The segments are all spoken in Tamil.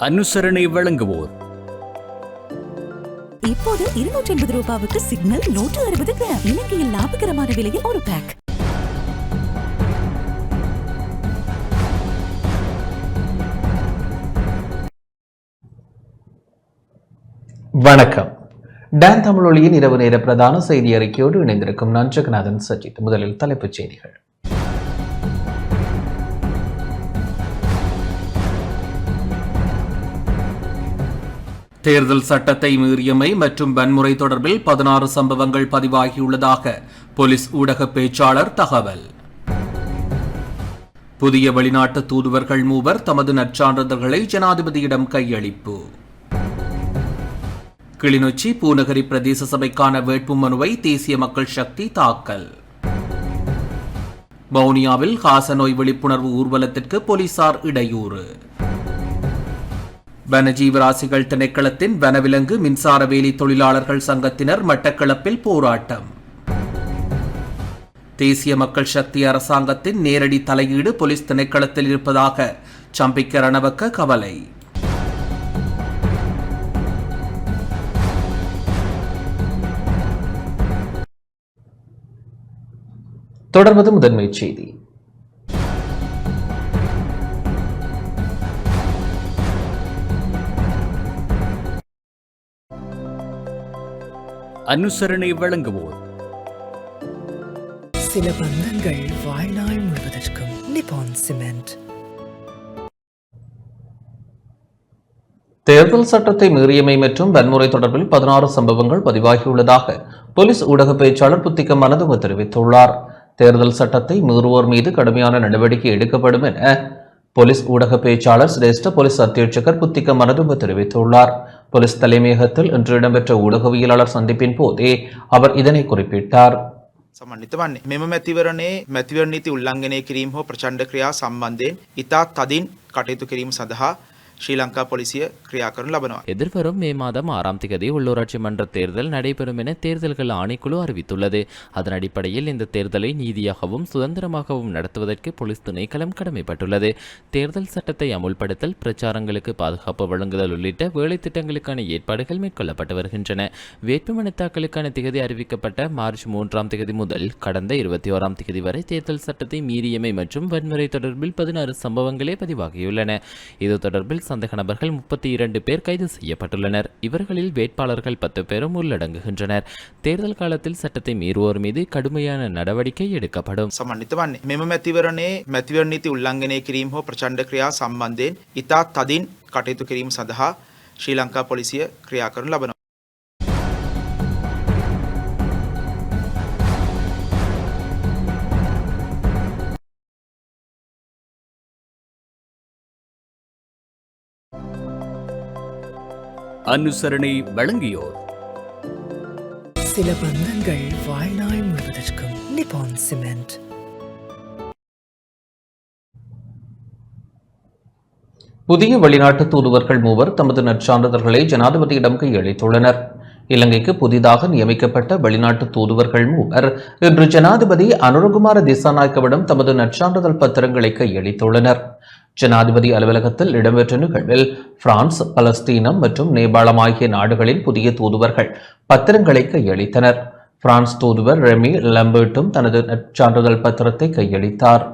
அனுசரணை வழங்குவோர். இப்போது 250 ரூபாவுக்கு சிக்னல் 160 கிராம். இலங்கையில் லாபகரமான விலையில் ஒரு பேக். வணக்கம். டான் தமிழொலியின் இரவு நேர பிரதான செய்தி அறிக்கையோடு இணைந்திருக்கும் நான் ஜெகநாதன் சஜித். முதலில் தலைப்புச் செய்திகள். தேர்தல் சட்டத்தை மீறியமை மற்றும் வன்முறை தொடர்பில் 16 சம்பவங்கள் பதிவாகியுள்ளதாக போலீஸ் ஊடக பேச்சாளர் தகவல். புதிய வெளிநாட்டு தூதுவர்கள் மூவர் தமது நற்சான்றிதழ்களை ஜனாதிபதியிடம் கையளிப்பு. கிளிநொச்சி பூநகரி பிரதேச சபைக்கான வேட்புமனுவை தேசிய மக்கள் சக்தி தாக்கல். வவுனியாவில் காசநோய் விழிப்புணர்வு ஊர்வலத்திற்கு போலீசார் இடையூறு. வனஜீவராசிகள் திணைக்களத்தின் வனவிலங்கு மின்சார வேலி தொழிலாளர்கள் சங்கத்தினர் மட்டக்களப்பில் போராட்டம். தேசிய மக்கள் சக்தி அரசாங்கத்தின் நேரடி தலையீடு போலீஸ் திணைக்களத்தில் இருப்பதாக சம்பிக்க ரணவக்க கவலை. தொடர்வது முதன்மை செய்தி. அனுசரணை வழங்குவோர். சில பந்தங்கள் வாழ்நாள் முழுவதற்கும். நிப்பான் சிமெண்ட். தேர்தல் சட்டத்தை மீறியமை மற்றும் வன்முறை தொடர்பில் 16 சம்பவங்கள் பதிவாகியுள்ளதாக போலீஸ் ஊடக பேச்சாளர் புத்திக்க மனதுவ தெரிவித்துள்ளார். தேர்தல் சட்டத்தை மீறுவோர் மீது கடுமையான நடவடிக்கை எடுக்கப்படும் என போலீஸ் ஊடக பேச்சாளர் சிரேஷ்ட போலீஸ் அத்தியட்சகர் புத்திக்க மனதுவ தெரிவித்துள்ளார். போலீஸ் தலைமையகத்தில் இன்று இடம்பெற்ற ஊடகவியலாளர் சந்திப்பின் போதே அவர் இதனை குறிப்பிட்டார். සමන්විත වන්නේ මෙම මැතිවරණයේ මැතිවරණ නීති උල්ලංඝනය කිරීම හෝ ප්‍රචණ්ඩ ක්‍රියා සම්බන්ධයෙන් ඉතා තදින් කටයුතු කිරීම සඳහා ஸ்ரீ லங்கா போலீசிய கிரியா கரும் லபනවා. எதிர்வரும் மே மாதம் 6ஆம் தேதி உள்ளூராட்சி மன்ற தேர்தல் நடைபெறும் என தேர்தல்கள் ஆணைக்குழு அறிவித்துள்ளது. அதன் அடிப்படையில் இந்த தேர்தலை நீதியாகவும் சுதந்திரமாகவும் நடத்துவதற்கு போலீஸ் திணைக்களம் கடமைப்பட்டுள்ளது. தேர்தல் சட்டத்தை அமுல்படுத்தல், பிரச்சாரங்களுக்கு பாதுகாப்பு வழங்குதல் உள்ளிட்ட வேலை திட்டங்களுக்கான ஏற்பாடுகள் மேற்கொள்ளப்பட்டு வருகின்றன. வேட்புமனு தாக்கலுக்கான திகதி அறிவிக்கப்பட்ட மார்ச் 3ஆம் தேதி முதல் கடந்த 21ஆம் தேதி வரை தேர்தல் சட்டத்தை மீறியமை மற்றும் வன்முறை தொடர்பில் 16 சம்பவங்களே பதிவாகியுள்ளன. இது தொடர்பில் சந்தேக நபர்கள் 32 பேர் கைது செய்யப்பட்டுள்ளனர். இவர்களில் வேட்பாளர்கள் 10 பேரும் உள்ளடங்குகின்றனர். தேர்தல் காலத்தில் சட்டத்தை மீறுவோர் மீது கடுமையான நடவடிக்கை எடுக்கப்படும். සමන්විත වන්නේ මෙම මැතිවරණයේ මැතිවරණ නීති උල්ලංඝනය කිරීම හෝ ප්‍රචණ්ඩ ක්‍රියා සම්බන්ධයෙන් ඉතා තදින් කටයුතු කිරීම සඳහා ශ්‍රී ලංකා පොලිසිය ක්‍රියා කරනු ලබනවා. அனுசரணை வழங்கியோர். சில பந்தங்கள் வாழ்நாள் முழுவதற்கும். நிப்பான் சிமெண்ட். புதிய வெளிநாட்டு தூதுவர்கள் மூவர் தமது நற்சான்றிதழ்களை ஜனாதிபதியிடம் கையளித்துள்ளனர். இலங்கைக்கு புதிதாக நியமிக்கப்பட்ட வெளிநாட்டு தூதுவர்கள் மூவர் இன்று ஜனாதிபதி அனுரகுமார திசாநாயக்கவிடம் தமது நற்சான்றிதழ் பத்திரங்களை கையளித்துள்ளனர். ஜனாதிபதி அலுவலகத்தில் இடம்பெற்ற நிகழ்வில் பிரான்ஸ், பலஸ்தீனம் மற்றும் நேபாளம் ஆகிய நாடுகளின் புதிய தூதுவர்கள் பத்திரங்களை கையளித்தனர். பிரான்ஸ் தூதுவர் ரெமி லம்பர்ட்டும் தனது நற்சான்றிதழ் பத்திரத்தை கையளித்தார்.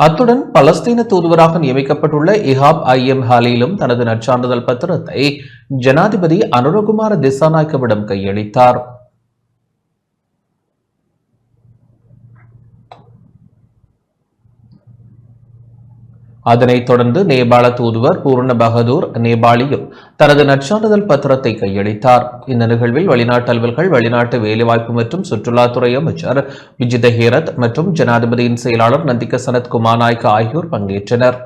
அத்துடன் பலஸ்தீன தூதுவராக நியமிக்கப்பட்டுள்ள இஹாப் ஐஎம் ஹாலிலும் தனது நற்சான்றிதழ் பத்திரத்தை ஜனாதிபதி அனுரகுமார திசாநாயக்கவிடம் கையளித்தார். அதனைத் தொடர்ந்து நேபாள தூதுவர் பூர்ண பகதூர் நேபாளியும் தனது நற்சான்றிதழ் பத்திரத்தை கையளித்தார். இந்த நிகழ்வில் வெளிநாட்டு அலுவல்கள், வெளிநாட்டு வேலைவாய்ப்பு மற்றும் சுற்றுலாத்துறை அமைச்சர் விஜித ஹேரத் மற்றும் ஜனாதிபதியின் செயலாளர் நந்திக சனத் குமாநாயக்க ஆகியோர் பங்கேற்றனர்.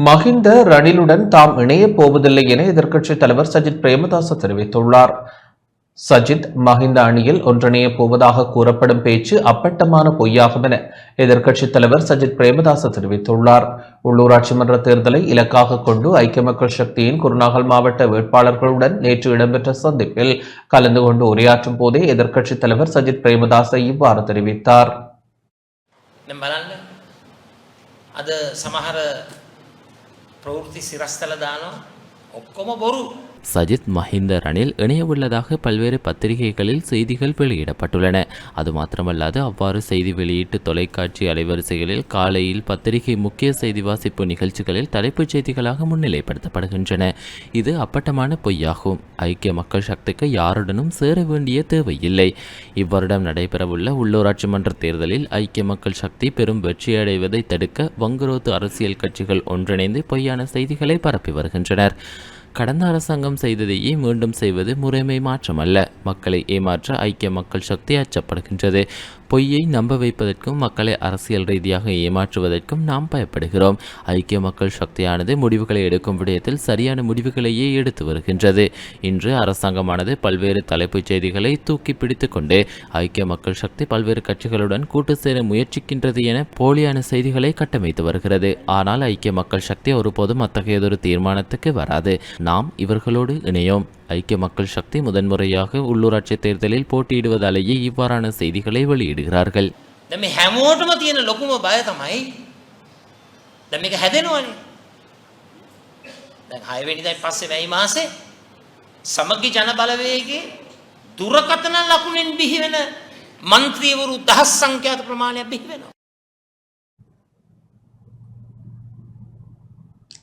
மஹிந்த ரணிலுடன் தாம் இணையப் போவதில்லை என எதிர்க்கட்சித் தலைவர் சஜித் பிரேமதாச தெரிவித்துள்ளார். சஜித் மஹிந்த அணியில் ஒன்றிணைய போவதாக கூறப்படும் பேச்சு அப்பட்டமான பொய்யாகும் என எதிர்க்கட்சித் தலைவர் சஜித் பிரேமதாச தெரிவித்துள்ளார். உள்ளூராட்சி மன்ற தேர்தலை இலக்காக கொண்டு ஐக்கிய மக்கள் சக்தியின் குருநாகல் மாவட்ட வேட்பாளர்களுடன் நேற்று இடம்பெற்ற சந்திப்பில் கலந்து கொண்டு உரையாற்றும் போதே எதிர்க்கட்சித் தலைவர் சஜித் பிரேமதாச இவ்வாறு தெரிவித்தார். අද සමහර ප්‍රවෘත්ති සිරස්තල දානවා ඔක්කොම බොරු. சஜித் மஹிந்த ரணில் இணையவுள்ளதாக பல்வேறு பத்திரிகைகளில் செய்திகள் வெளியிடப்பட்டுள்ளன. அது மாத்திரமல்லாது அவ்வாறு செய்தி வெளியீட்டு தொலைக்காட்சி அலைவரிசைகளில் காலையில் பத்திரிகை முக்கிய செய்தி வாசிப்பு நிகழ்ச்சிகளில் தலைப்புச் செய்திகளாக முன்னிலைப்படுத்தப்படுகின்றன. இது அப்பட்டமான பொய்யாகும். ஐக்கிய மக்கள் சக்திக்கு யாருடனும் சேர வேண்டிய தேவையில்லை. இவ்வருடம் நடைபெறவுள்ள உள்ளூராட்சி மன்ற தேர்தலில் ஐக்கிய மக்கள் சக்தி பெரும் வெற்றியடைவதை தடுக்க வங்குரோத்து அரசியல் கட்சிகள் ஒன்றிணைந்து பொய்யான செய்திகளை பரப்பி வருகின்றனர். கடந்த அரசாங்கம் செய்ததையே மீண்டும் செய்வது முறைமை மாற்றமல்ல. மக்களை ஏமாற்ற ஐக்கிய மக்கள் சக்தி அச்சப்படுகின்றது. பொய்யை நம்ப வைப்பதற்கும் மக்களை அரசியல் ரீதியாக ஏமாற்றுவதற்கும் நாம் பயப்படுகிறோம். ஐக்கிய மக்கள் சக்தியானது முடிவுகளை எடுக்கும் விடயத்தில் சரியான முடிவுகளையே எடுத்து வருகின்றது. இன்று அரசாங்கமானது பல்வேறு தலைப்புச் செய்திகளை தூக்கி பிடித்து கொண்டு ஐக்கிய மக்கள் சக்தி பல்வேறு கட்சிகளுடன் கூட்டு சேர முயற்சிக்கின்றது என போலியான செய்திகளை கட்டமைத்து வருகிறது. ஆனால் ஐக்கிய மக்கள் சக்தி ஒருபோதும் அத்தகையதொரு தீர்மானத்துக்கு வராது. நாம் இவர்களோடு இணையோம். ஐக்கிய மக்கள் சக்தி முதன்முறையாக உள்ளூராட்சி தேர்தலில் போட்டியிடுவதாலேயே இவ்வாறான செய்திகளை வெளியிடுகிறார்கள். දැන් මේ හැමෝටම තියෙන ලොකුම බය තමයි දැන් මේක හැදෙනවනේ. දැන් 6 වෙනිදායි පස්සේ මැයි මාසේ සමගි ජන බලවේගයේ දුරකථන ලකුණෙන් බිහි වෙන മന്ത്രിවරු දහස් සංඛ්‍යාත ප්‍රමාණයක් බිහි වෙනවා.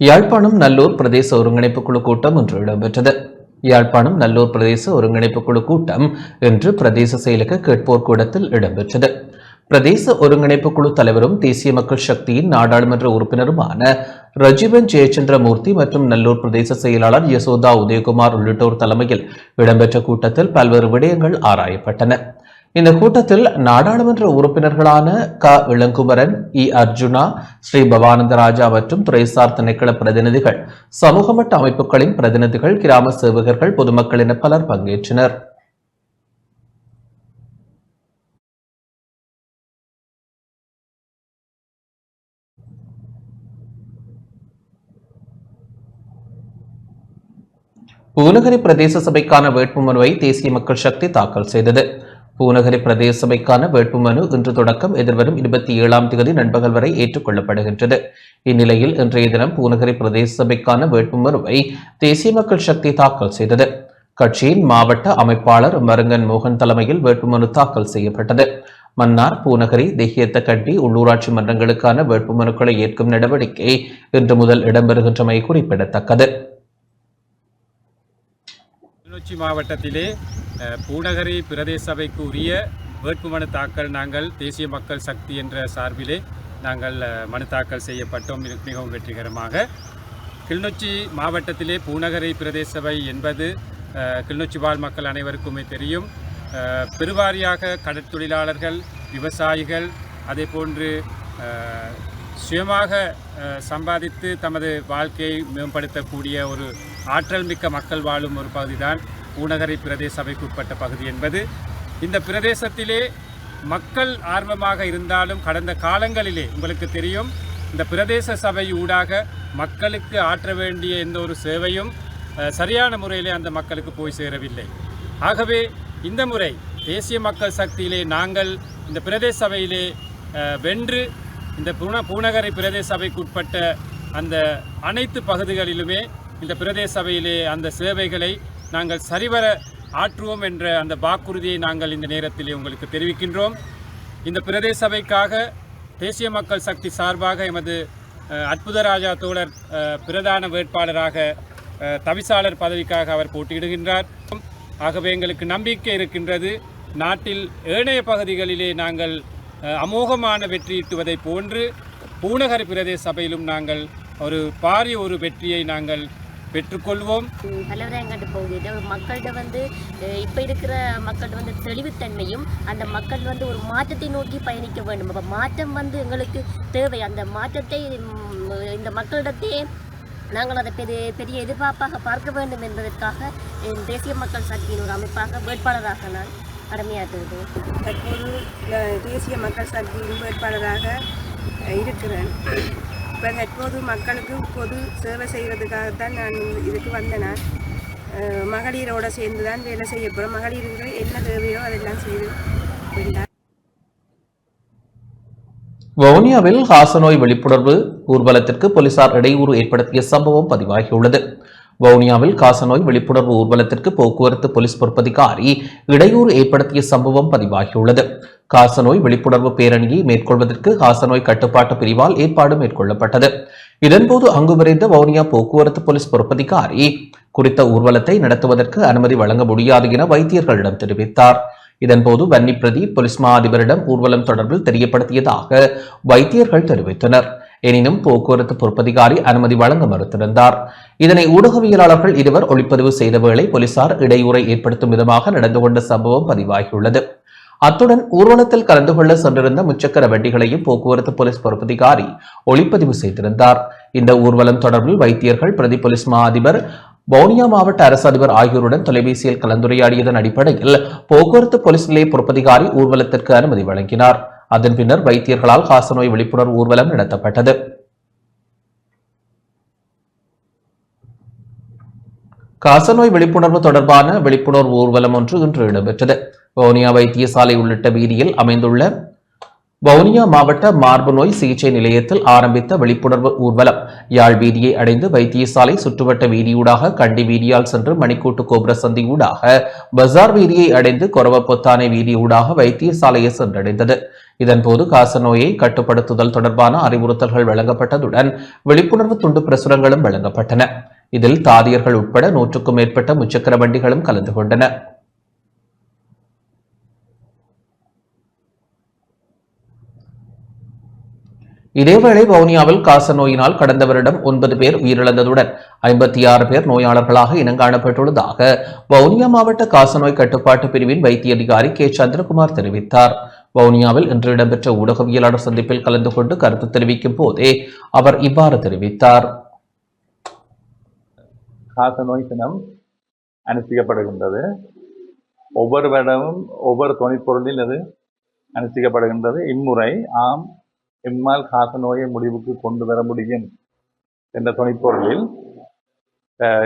யாழ்ப்பாணம் நல்லூர் பிரதேச ஒருங்கிணைப்பு குழு கூட்டம் இன்று இடம்பெற்றது. யாழ்ப்பாணம் நல்லூர் பிரதேச ஒருங்கிணைப்பு குழு கூட்டம் இன்று பிரதேச செயலக கேட்போர் கூடத்தில் இடம்பெற்றது. பிரதேச ஒருங்கிணைப்பு குழு தலைவரும் தேசிய மக்கள் சக்தியின் நாடாளுமன்ற உறுப்பினருமான ரஜீவன் ஜெயச்சந்திரமூர்த்தி மற்றும் நல்லூர் பிரதேச செயலாளர் யசோதா உதயகுமார் உள்ளிட்டோர் தலைமையில் இடம்பெற்ற கூட்டத்தில் பல்வேறு விடயங்கள் ஆராயப்பட்டன. இந்த கூட்டத்தில் நாடாளுமன்ற உறுப்பினர்களான க இளங்குமரன், இ அர்ஜுனா, ஸ்ரீ பவானந்த ராஜா மற்றும் துறைசார் திணைக்கள பிரதிநிதிகள், சமூக மட்ட அமைப்புகளின் பிரதிநிதிகள், கிராம சேவகர்கள், பொதுமக்கள் என பலர் பங்கேற்றனர். பூநகரி பிரதேச சபைக்கான வேட்புமனுவை தேசிய மக்கள் சக்தி தாக்கல் செய்தது. பூநகரி பிரதேச சபைக்கான வேட்புமனு இன்று தொடக்கம் எதிர்வரும் 27ஆம் தேதி நண்பகல் வரை ஏற்றுக்கொள்ளப்படுகின்றது. இந்நிலையில் இன்றைய தினம் பூநகரி பிரதேச சபைக்கான வேட்புமனுவை தேசிய மக்கள் சக்தி தாக்கல் செய்தது. கட்சியின் மாவட்ட அமைப்பாளர் மருங்கன் மோகன் தலைமையில் வேட்புமனு தாக்கல் செய்யப்பட்டது. மன்னார், பூநகரி, தேகியத்தக்கட்டி உள்ளூராட்சி மன்றங்களுக்கான வேட்புமனுக்களை ஏற்கும் நடவடிக்கை இன்று முதல் இடம்பெறுகின்றமை குறிப்பிடத்தக்கது. கிளிநொச்சி மாவட்டத்திலே பூநகரி பிரதேச சபைக்கு உரிய வேட்புமனு தாக்கல் நாங்கள் தேசிய மக்கள் சக்தி என்ற சார்பிலே நாங்கள் மனு தாக்கல் செய்யப்பட்டோம். மிகவும் வெற்றிகரமாக. கிளிநொச்சி மாவட்டத்திலே பூநகரி பிரதேச சபை என்பது கிளிநொச்சி வாழ் மக்கள் அனைவருக்குமே தெரியும். பெருவாரியாக கடற்தொழிலாளர்கள், விவசாயிகள், அதே போன்று சுயமாக சம்பாதித்து தமது வாழ்க்கையை மேம்படுத்தக்கூடிய ஒரு ஆற்றல் மிக்க மக்கள் வாழும் ஒரு பகுதிதான் பூநகரி பிரதேச சபைக்கு உட்பட்ட பகுதி என்பது. இந்த பிரதேசத்திலே மக்கள் ஆர்வமாக இருந்தாலும் கடந்த காலங்களிலே உங்களுக்கு தெரியும், இந்த பிரதேச சபை ஊடாக மக்களுக்கு ஆற்ற வேண்டிய எந்த ஒரு சேவையும் சரியான முறையிலே அந்த மக்களுக்கு போய் சேரவில்லை. ஆகவே இந்த முறை தேசிய மக்கள் சக்தியிலே நாங்கள் இந்த பிரதேச சபையிலே வென்று இந்த பூநகரி பிரதேச சபைக்கு உட்பட்ட அந்த அனைத்து பகுதிகளிலுமே இந்த பிரதேச சபையிலே அந்த சேவைகளை நாங்கள் சரிவர ஆற்றுவோம் என்ற அந்த வாக்குறுதியை நாங்கள் இந்த நேரத்திலே உங்களுக்கு தெரிவிக்கின்றோம். இந்த பிரதேச சபைக்காக தேசிய மக்கள் சக்தி சார்பாக எமது அற்புதராஜா தோழர் பிரதான வேட்பாளராக தவிசாளர் பதவிக்காக அவர் போட்டியிடுகின்றார். ஆகவே எங்களுக்கு நம்பிக்கை இருக்கின்றது, நாட்டில் ஏனைய பகுதிகளிலே நாங்கள் அமோகமான வெற்றியீட்டுவதை போன்று பூநகரி பிரதேச சபையிலும் நாங்கள் ஒரு பாரிய ஒரு வெற்றியை நாங்கள் பெற்றுக்கொள்வோம். பலவரங்கட்டு போகுது ஒரு மக்கள்கிட்ட இப்போ இருக்கிற மக்கள்கிட்ட தெளிவுத்தன்மையும் அந்த மக்கள் ஒரு மாற்றத்தை நோக்கி பயணிக்க வேண்டும். அப்போ மாற்றம் எங்களுக்கு தேவை. அந்த மாற்றத்தை இந்த மக்களிடத்தே நாங்கள் அதை பெரிய எதிர்பார்ப்பாக பார்க்க வேண்டும் என்பதற்காக தேசிய மக்கள் சக்தியின் ஒரு அமைப்பாக வேட்பாளராக நான் கடமையாற்றுகிறேன். தற்போது தேசிய மக்கள் சக்தியின் வேட்பாளராக இருக்கிறேன். இப்போ தற்போது மக்களுக்கு பொது சேவை செய்கிறதுக்காகத்தான் நான் இதுக்கு வந்தேன். நான் மகளிரோடு சேர்ந்து தான் வேலை செய்ய போகிறேன். மகளிருக்கு என்ன தேவையோ அதெல்லாம் செய்து கொண்டார். வவுனியாவில் காசநோய் விழிப்புணர்வு ஊர்வலத்திற்கு போலீசார் இடையூறு ஏற்படுத்திய சம்பவம் பதிவாகியுள்ளது. வவுனியாவில் காசநோய் விழிப்புணர்வு ஊர்வலத்திற்கு போக்குவரத்து போலீஸ் பொறுப்பதிகாரி இடையூறு ஏற்படுத்திய சம்பவம் பதிவாகியுள்ளது. காசநோய் விழிப்புணர்வு பேரணியை மேற்கொள்வதற்கு காசநோய் கட்டுப்பாட்டு பிரிவால் ஏற்பாடு மேற்கொள்ளப்பட்டது. இதன்போது அங்கு விரைந்த வவுனியா போக்குவரத்து போலீஸ் பொறுப்பதிகாரி குறித்த ஊர்வலத்தை நடத்துவதற்கு அனுமதி வழங்க முடியாது என வைத்தியர்களிடம் தெரிவித்தார். இதன்போது வன்னி பிரதீப் போலீஸ் மா அதிபரிடம் ஊர்வலம் தொடர்பில் தெரியப்படுத்தியதாக வைத்தியர்கள் தெரிவித்தனர். எனினும் போக்குவரத்து பொறுப்பதிகாரி அனுமதி வழங்க மறுத்திருந்தார். இதனை ஊடகவியலாளர்கள் இருவர் ஒளிப்பதிவு செய்த வேளை போலீசார் இடையூறை ஏற்படுத்தும் விதமாக நடந்து கொண்ட சம்பவம் பதிவாகியுள்ளது. அத்துடன் ஊர்வலத்தில் கலந்து கொள்ள சென்றிருந்த முச்சக்கர வண்டிகளையும் போக்குவரத்து போலீஸ் பொறுப்பதிகாரி ஒளிப்பதிவு செய்திருந்தார். இந்த ஊர்வலம் தொடர்பில் வைத்தியர்கள் பிரதி போலீஸ் மா அதிபர், வவுனியா மாவட்ட அரசு அதிபர் ஆகியோருடன் தொலைபேசியில் கலந்துரையாடியதன் அடிப்படையில் போக்குவரத்து போலீஸ் நிலைய பொறுப்பதிகாரி ஊர்வலத்திற்கு அனுமதி வழங்கினார். அதன் பின்னர் வைத்தியர்களால் காசநோய் விழிப்புணர்வு ஊர்வலம் நடத்தப்பட்டது. காசநோய் விழிப்புணர்வு தொடர்பான விழிப்புணர்வு ஊர்வலம் ஒன்று இன்று இடம்பெற்றது. வவுனியா வைத்தியசாலை உள்ளிட்ட வீதியில் அமைந்துள்ள வவுனியா மாவட்ட மார்பு நோய் சிகிச்சை நிலையத்தில் ஆரம்பித்த விழிப்புணர்வு ஊர்வலம் யாழ் வீதியை அடைந்து வைத்தியசாலை சுற்றுவட்ட வீதியூடாக கண்டி வீதியால் சென்று மணிக்கூட்டு கோபுர சந்தியூடாக பஜார் வீதியை அடைந்து கொரவப்பொத்தானை வீதியூடாக வைத்தியசாலையை சென்றடைந்தது. இதன்போது காசநோயை கட்டுப்படுத்துதல் தொடர்பான அறிவுறுத்தல்கள் வழங்கப்பட்டதுடன் விழிப்புணர்வு துண்டு பிரசுரங்களும் வழங்கப்பட்டன. இதில் தாதியர்கள் உட்பட 100க்கும் மேற்பட்ட முச்சக்கர வண்டிகளும் கலந்து கொண்டன. இதேவேளை வவுனியாவில் காசநோயினால் கடந்த வருடம் 9 பேர் உயிரிழந்ததுடன் 56 பேர் நோயாளர்களாக இனங்காணப்பட்டுள்ளதாக வவுனியா மாவட்ட காசநோய் கட்டுப்பாட்டு பிரிவின் வைத்திய அதிகாரி கே சந்திரகுமார் தெரிவித்தார். வவுனியாவில் இன்று இடம்பெற்ற ஊடகவியலாளர் சந்திப்பில் கலந்து கொண்டு கருத்து தெரிவிக்கும் போதே அவர் இவ்வாறு தெரிவித்தார். காசநோய் தினம் அனுஷ்டிக்கப்படுகின்றது. ஒவ்வொரு வருடமும் ஒவ்வொரு துணைப்பொருளில் அது அனுஷ்டிக்கப்படுகின்றது. இம்முறை எம்மால் காசநோயை முடிவுக்கு கொண்டு வர முடியும் என்ற துணைப்பொருளில்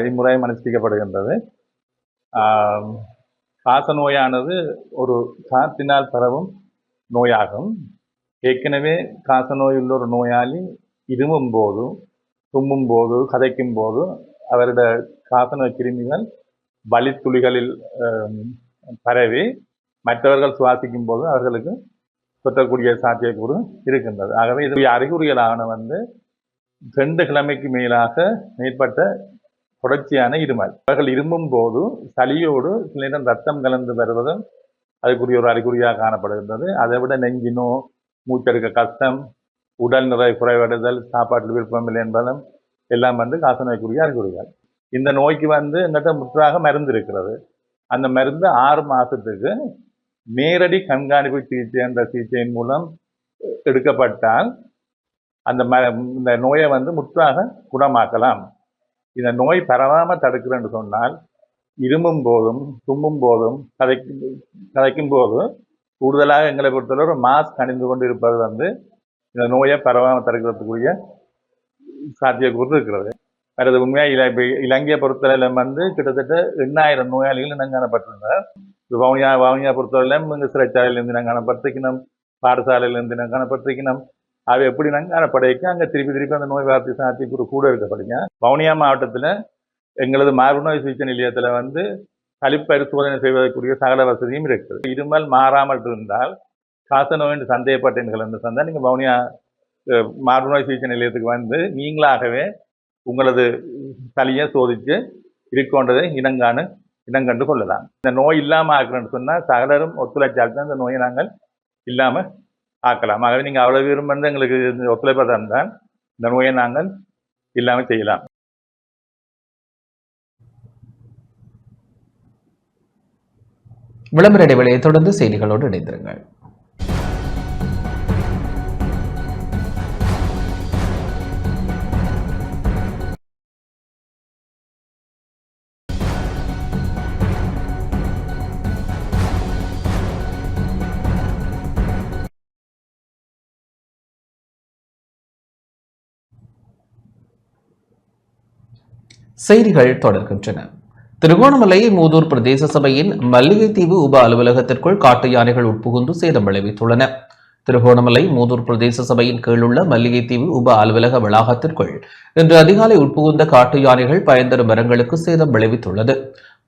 இம்முறை அனுஷ்டிக்கப்படுகின்றது. காசநோயானது ஒரு காற்றினால் பரவும் நோயாகும். ஏற்கனவே காசநோய் உள்ள ஒரு நோயாளி இருமும் போது, தும்மும் போது, கதைக்கும் போது அவருடைய காசநோய் கிருமிகள் வலித்துளிகளில் பரவி மற்றவர்கள் சுவாசிக்கும் போது அவர்களுக்கு தொற்றக்கூடிய சாத்தியக்கூறு இருக்கின்றது. ஆகவே இது அறிகுறிகளான 2 கிழமைக்கு மேற்பட்ட தொடர்ச்சியான இருமல். அவர்கள் இருமும் போது சளியோடு சில நேரம் ரத்தம் கலந்து வருவதும் அதுக்குரிய ஒரு அறிகுறியாக காணப்படுகின்றது. அதை விட நெஞ்சினோ, மூச்செடுக்க கஷ்டம், உடல் நிறை குறைவடைதல், சாப்பாட்டில் விருப்பமில்லை என்பதும் எல்லாம் காசநோய்க்குரிய அறிகுறிகள். இந்த நோய்க்கு எங்கிட்ட முற்றாக மருந்து இருக்கிறது. அந்த மருந்து 6 மாதத்துக்கு நேரடி கண்காணிப்பு சிகிச்சை என்ற சிகிச்சையின் மூலம் எடுக்கப்பட்டால் இந்த நோயை முற்றாக குணமாக்கலாம். இந்த நோய் பரவாமல் தடுக்கிறேன்னு சொன்னால் இருமும் போதும், தும்மும் போதும், கதைக்கும் போது கூடுதலாக எங்களை பொறுத்தவரை ஒரு மாஸ்க் அணிந்து கொண்டு இருப்பது இந்த நோயை பரவாமல் தடுக்கிறதுக்குரிய சாத்தியக்கூறு இருக்கிறது. வேறு உண்மையாக இலங்கையை பொறுத்தவரையிலும் கிட்டத்தட்ட 8000 நோயாளிகள் இனங்காணப்பட்டிருந்தார். வவுனியா பொறுத்தவரையிலும் இங்கே சிறைச்சாலையிலிருந்து இனங்காணப்பட்டிருக்கணும், பாடசாலையிலிருந்து இனங்காணப்பட்டிருக்கணும். அவை எப்படி இனங்காணப்படைக்கு அங்கே திருப்பி அந்த நோய் வார்த்தை சாத்தியக்கூறு கூட இருக்கப்படுங்க. வவுனியா மாவட்டத்தில் எங்களது மார்பு நோய் சிகிச்சை நிலையத்தில் கழிப்பரிசோதனை செய்வதற்குரிய சகல வசதியும் இருக்குது. இருமல் மாறாமல் இருந்தால் காசநோய் என்று சந்தேகப்பட்டீர்கள் என்று சொன்னால் நீங்கள் வவுனியா மார்பு நோய் சிகிச்சை நிலையத்துக்கு நீங்களாகவே உங்களது சளியை சோதித்து இருக்கொண்டதை இனங்கண்டு கொள்ளலாம். இந்த நோய் இல்லாமல் ஆக்கணும்னு சொன்னால் சகலரும் ஒத்துழைச்சால் தான் இந்த நோயை நாங்கள் இல்லாமல் ஆக்கலாம். ஆகவே நீங்கள் அவ்வளோ விரும்பி எங்களுக்கு ஒத்துழைப்பதாக இருந்தால் இந்த நோயை நாங்கள் இல்லாமல் செய்யலாம். விளம்பர இடைவெளியை தொடர்ந்து செய்திகளோடு இணைந்திருங்கள். செய்திகள் தொடர்கின்றன. திருகோணமலை மூதூர் பிரதேச சபையின் மல்லிகைத்தீவு உப அலுவலகத்திற்குள் காட்டு யானைகள் உட்புகுந்து சேதம் விளைவித்துள்ளன. திருகோணமலை மூதூர் பிரதேச சபையின் கீழுள்ள மல்லிகைத்தீவு உப அலுவலக வளாகத்திற்குள் இன்று அதிகாலை உட்புகுந்த காட்டு யானைகள் பயன்தரும் மரங்களுக்கு சேதம் விளைவித்துள்ளது.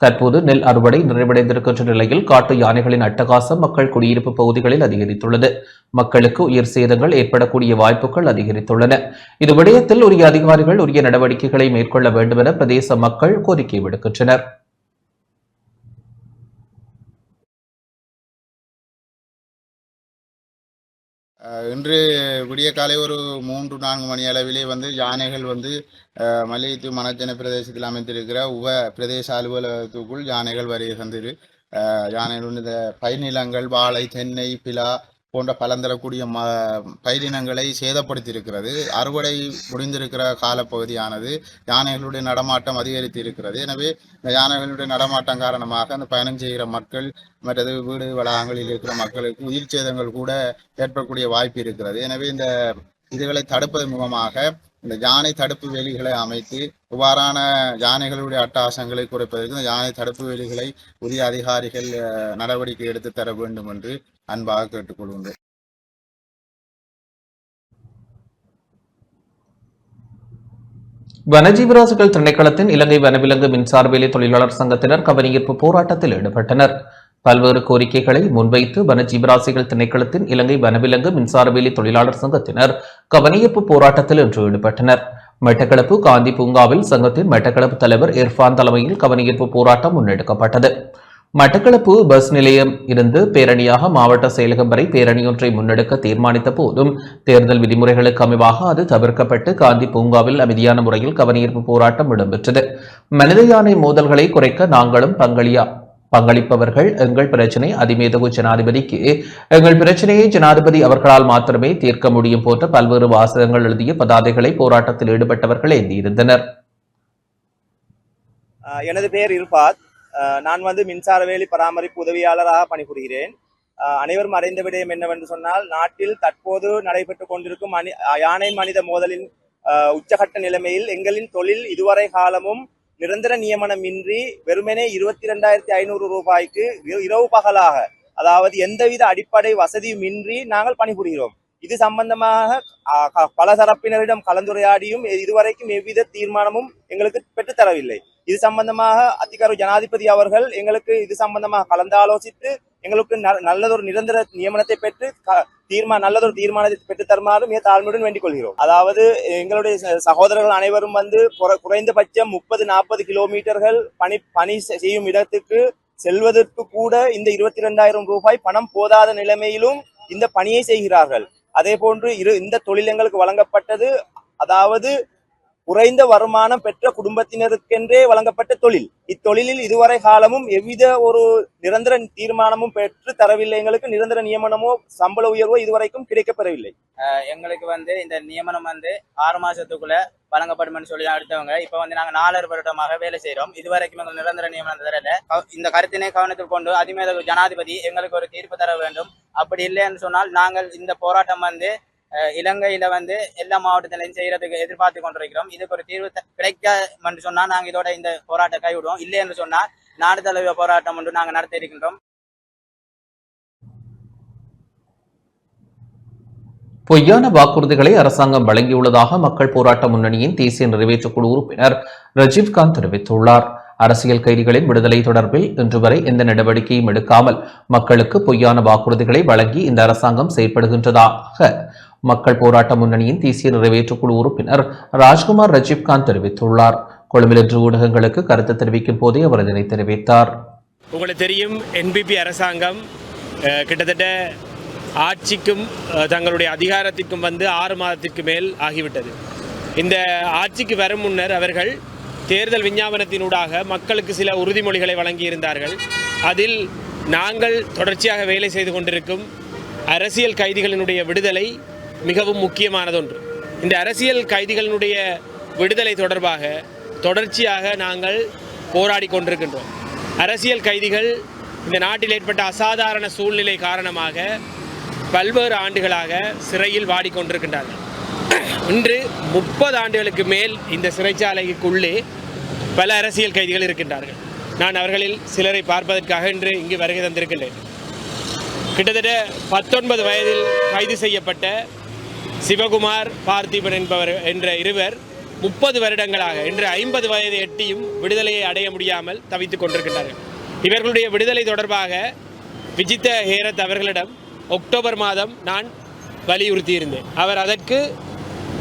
தற்போது நெல் அறுவடை நிறைவடைந்திருக்கின்ற நிலையில் காட்டு யானைகளின் அட்டகாசம் மக்கள் குடியிருப்பு பகுதிகளில் அதிகரித்துள்ளது. மக்களுக்கு உயிர் சேதங்கள் ஏற்படக்கூடிய வாய்ப்புகள் அதிகரித்துள்ளன. இது விடயத்தில் உரிய அதிகாரிகள் உரிய நடவடிக்கைகளை மேற்கொள்ள வேண்டும் என பிரதேச மக்கள் கோரிக்கை விடுக்கின்றனர். இன்று விடிய காலை ஒரு 3-4 மணி அளவிலே யானைகள் மல்லிகைத்தீவு மணச்சனை பிரதேசத்தில் அமைந்திருக்கிற உப பிரதேச அலுவலகத்துக்குள் யானைகள் வருகை தந்தது. யானைகள் இந்த பயிர்நிலங்கள் வாழை, தென்னை, பிலா போன்ற பலந்தரக்கூடிய பயிரினங்களை சேதப்படுத்தியிருக்கிறது. அறுவடை முடிந்திருக்கிற காலப்பகுதியானது யானைகளுடைய நடமாட்டம் அதிகரித்து இருக்கிறது. எனவே இந்த யானைகளுடைய நடமாட்டம் காரணமாக அந்த பயணம் செய்கிற மக்கள் மற்றது வீடு வளாகங்களில் இருக்கிற மக்களுக்கு உயிர் சேதங்கள் கூட ஏற்படக்கூடிய வாய்ப்பு இருக்கிறது. எனவே இந்த இதுகளை தடுப்பதன் மூலமாக இந்த யானை தடுப்பு வேலிகளை அமைத்து இவ்வாறான யானைகளுடைய அட்டகாசங்களை குறைப்பதற்கு இந்த யானை தடுப்பு வேலிகளை உரிய அதிகாரிகள் நடவடிக்கை எடுத்து தர வேண்டும் என்று அன்பாக கேட்டுக்கொள்கின்றேன். வனஜீவராசிகள் திணைக்களத்தின் இலங்கை வனவிலங்கு மின்சார வேலை தொழிலாளர் சங்கத்தினர் கவனஈர்ப்பு போராட்டத்தில் ஈடுபட்டனர். பல்வேறு கோரிக்கைகளை முன்வைத்து வனஜீவராசிகள் திணைக்களத்தின் இலங்கை வனவிலங்கு மின்சார வேலை தொழிலாளர் சங்கத்தினர் கவனஈர்ப்பு போராட்டத்தில் இன்று ஈடுபட்டனர். மட்டக்களப்பு காந்தி பூங்காவில் சங்கத்தின் மட்டக்களப்பு தலைவர் இர்ஃபான் தலைமையில் கவனஈர்ப்பு போராட்டம் முன்னெடுக்கப்பட்டது. மட்டக்களப்பு பஸ் நிலையம் இருந்து பேரணியாக மாவட்ட செயலகம் வரை பேரணியொன்றை முன்னெடுக்க தீர்மானித்த போதும் தேர்தல் விதிமுறைகளுக்கு அமைவாக அது தவிர்க்கப்பட்டு காந்தி பூங்காவில் அமைதியான முறையில் கவனஈர்ப்பு போராட்டம் இடம்பெற்றது. மனித யானை மோதல்களை குறைக்க நாங்களும் பங்களிப்பவர்கள், எங்கள் பிரச்சினை அதிமேதகு ஜனாதிபதிக்கு, எங்கள் பிரச்சினையை ஜனாதிபதி அவர்களால் மாத்திரமே தீர்க்க முடியும் போன்ற பல்வேறு வாசகங்கள் எழுதிய பதாதைகளை போராட்டத்தில் ஈடுபட்டவர்கள் ஏந்தியிருந்தனர். எனது பெயர் இர்பாத். நான் மின்சார வேலி பராமரிப்பு உதவியாளராக பணிபுரிகிறேன். அனைவரும் அறிந்த விடயம் என்னவென்று சொன்னால், நாட்டில் தற்போது நடைபெற்றுக் கொண்டிருக்கும் யானை மனித மோதலின் உச்சகட்ட நிலைமையில் எங்களின் தொழில் இதுவரை காலமும் நிரந்தர நியமனமின்றி வெறுமனே 22,500 ரூபாய்க்கு இரவு பகலாக, அதாவது எந்தவித அடிப்படை வசதியுமின்றி நாங்கள் பணிபுரிகிறோம். இது சம்பந்தமாக பல தரப்பினரிடம் கலந்துரையாடியும் இதுவரைக்கும் எவ்வித தீர்மானமும் எங்களுக்கு பெற்றுத்தரவில்லை. இது சம்பந்தமாக அதிகார ஜனாதிபதி அவர்கள் எங்களுக்கு இது சம்பந்தமாக கலந்தாலோசித்து எங்களுக்கு நல்லதொரு நிரந்தர நியமனத்தை பெற்று நல்லதொரு தீர்மானத்தை பெற்று தருமாறு மிக தாழ்மையுடன் வேண்டிக் கொள்கிறோம். அதாவது எங்களுடைய சகோதரர்கள் அனைவரும் குறைந்தபட்சம் 30-40 கிலோமீட்டர்கள் பணி செய்யும் இடத்துக்கு செல்வதற்கு கூட இந்த 22,000 ரூபாய் பணம் போதாத நிலைமையிலும் இந்த பணியை செய்கிறார்கள். அதே போன்று இந்த தொழில் எங்களுக்கு வழங்கப்பட்டது, அதாவது குறைந்த வருமானம் பெற்ற குடும்பத்தினருக்கென்றே வழங்கப்பட்ட தொழில். இத்தொழிலில் இதுவரை காலமும் எவ்வித ஒரு நிரந்தர தீர்மானமும் பெற்று தரவில்லை. எங்களுக்கு நிரந்தர நியமனமோ சம்பள உயர்வோ இதுவரைக்கும் கிடைக்கப்பெறவில்லை. எங்களுக்கு இந்த நியமனம் 6 மாசத்துக்குள்ள வழங்கப்படும் சொல்லி அடுத்தவங்க இப்ப நாங்க 4 வருடமாக வேலை செய்யறோம். இதுவரைக்கும் எங்களுக்கு நிரந்தர நியமனம் தரல. இந்த கருத்தினை கவனத்தில் கொண்டு அதிமேத ஜனாதிபதி எங்களுக்கு ஒரு தீர்ப்பு தர வேண்டும். அப்படி இல்லைன்னு சொன்னால் நாங்கள் இந்த போராட்டம் இலங்கையில எல்லா மாவட்டத்திலையும் செய்யறதுக்கு எதிர்பார்த்து கொண்டிருக்கிறோம். இதுக்கு ஒரு தீர்வு கிடைக்க சொன்னா நாங்க இதோட இந்த போராட்டம் கைவிடுவோம். இல்லை என்று சொன்னா நாடு தழுவிய போராட்டம் ஒன்று நாங்க நடத்த இருக்கின்றோம். பொய்யான வாக்குறுதிகளை அரசாங்கம் வழங்கியுள்ளதாக மக்கள் போராட்ட முன்னணியின் தேசிய நிறைவேற்றுக்குழு உறுப்பினர் ரஜீவ்காந்த் தெரிவித்துள்ளார். அரசியல் கைதிகளின் விடுதலை தொடர்பில் இன்று வரை எந்த நடவடிக்கையும் எடுக்காமல் மக்களுக்கு பொய்யான வாக்குறுதிகளை வழங்கி இந்த அரசாங்கம் செயற்படுகின்றதாக மக்கள் போராட்ட முன்னணியின் தேசிய நிறைவேற்றுக்குழு உறுப்பினர் ராஜ்குமார் ரஜீவ்காந்த் தெரிவித்துள்ளார். கொழும்பில் இன்று ஊடகங்களுக்கு கருத்து தெரிவிக்கும் போதே அவர் இதனை தெரிவித்தார். உங்களுக்கு தெரியும், என்பிபி அரசாங்கம் கிட்டத்தட்ட ஆட்சிக்கும் தங்களுடைய அதிகாரத்திற்கும் 6 மாதத்திற்கு மேல் ஆகிவிட்டது. இந்த ஆட்சிக்கு வரும் முன்னர் அவர்கள் தேர்தல் விஞ்ஞாபனத்தினூடாக மக்களுக்கு சில உறுதிமொழிகளை வழங்கியிருந்தார்கள். அதில் நாங்கள் தொடர்ச்சியாக வேலை செய்து கொண்டிருக்கும் அரசியல் கைதிகளினுடைய விடுதலை மிகவும் முக்கியமானதொன்று. இந்த அரசியல் கைதிகளினுடைய விடுதலை தொடர்பாக தொடர்ச்சியாக நாங்கள் போராடி கொண்டிருக்கின்றோம். அரசியல் கைதிகள் இந்த நாட்டில் ஏற்பட்ட அசாதாரண சூழ்நிலை காரணமாக பல்வேறு ஆண்டுகளாக சிறையில் வாடிக்கொண்டிருக்கின்றார்கள். இன்று 30 ஆண்டுகளுக்கு மேல் இந்த சிறைச்சாலைக்குள்ளே பல அரசியல் கைதிகள் இருக்கின்றார்கள். நான் அவர்களில் சிலரை பார்ப்பதற்காக இன்று இங்கு வருகை தந்திருக்கின்றேன். கிட்டத்தட்ட 19 வயதில் கைது செய்யப்பட்ட சிவகுமார், பார்த்திபன் என்பவர் என்ற இருவர் 30 வருடங்களாக இன்று 50 வயதை எட்டியும் விடுதலையை அடைய முடியாமல் தவித்துக் கொண்டிருக்கின்றார்கள். இவர்களுடைய விடுதலை தொடர்பாக விஜித்த ஹேரத் அவர்களிடம் அக்டோபர் மாதம் நான் வலியுறுத்தியிருந்தேன். அவர் அதற்கு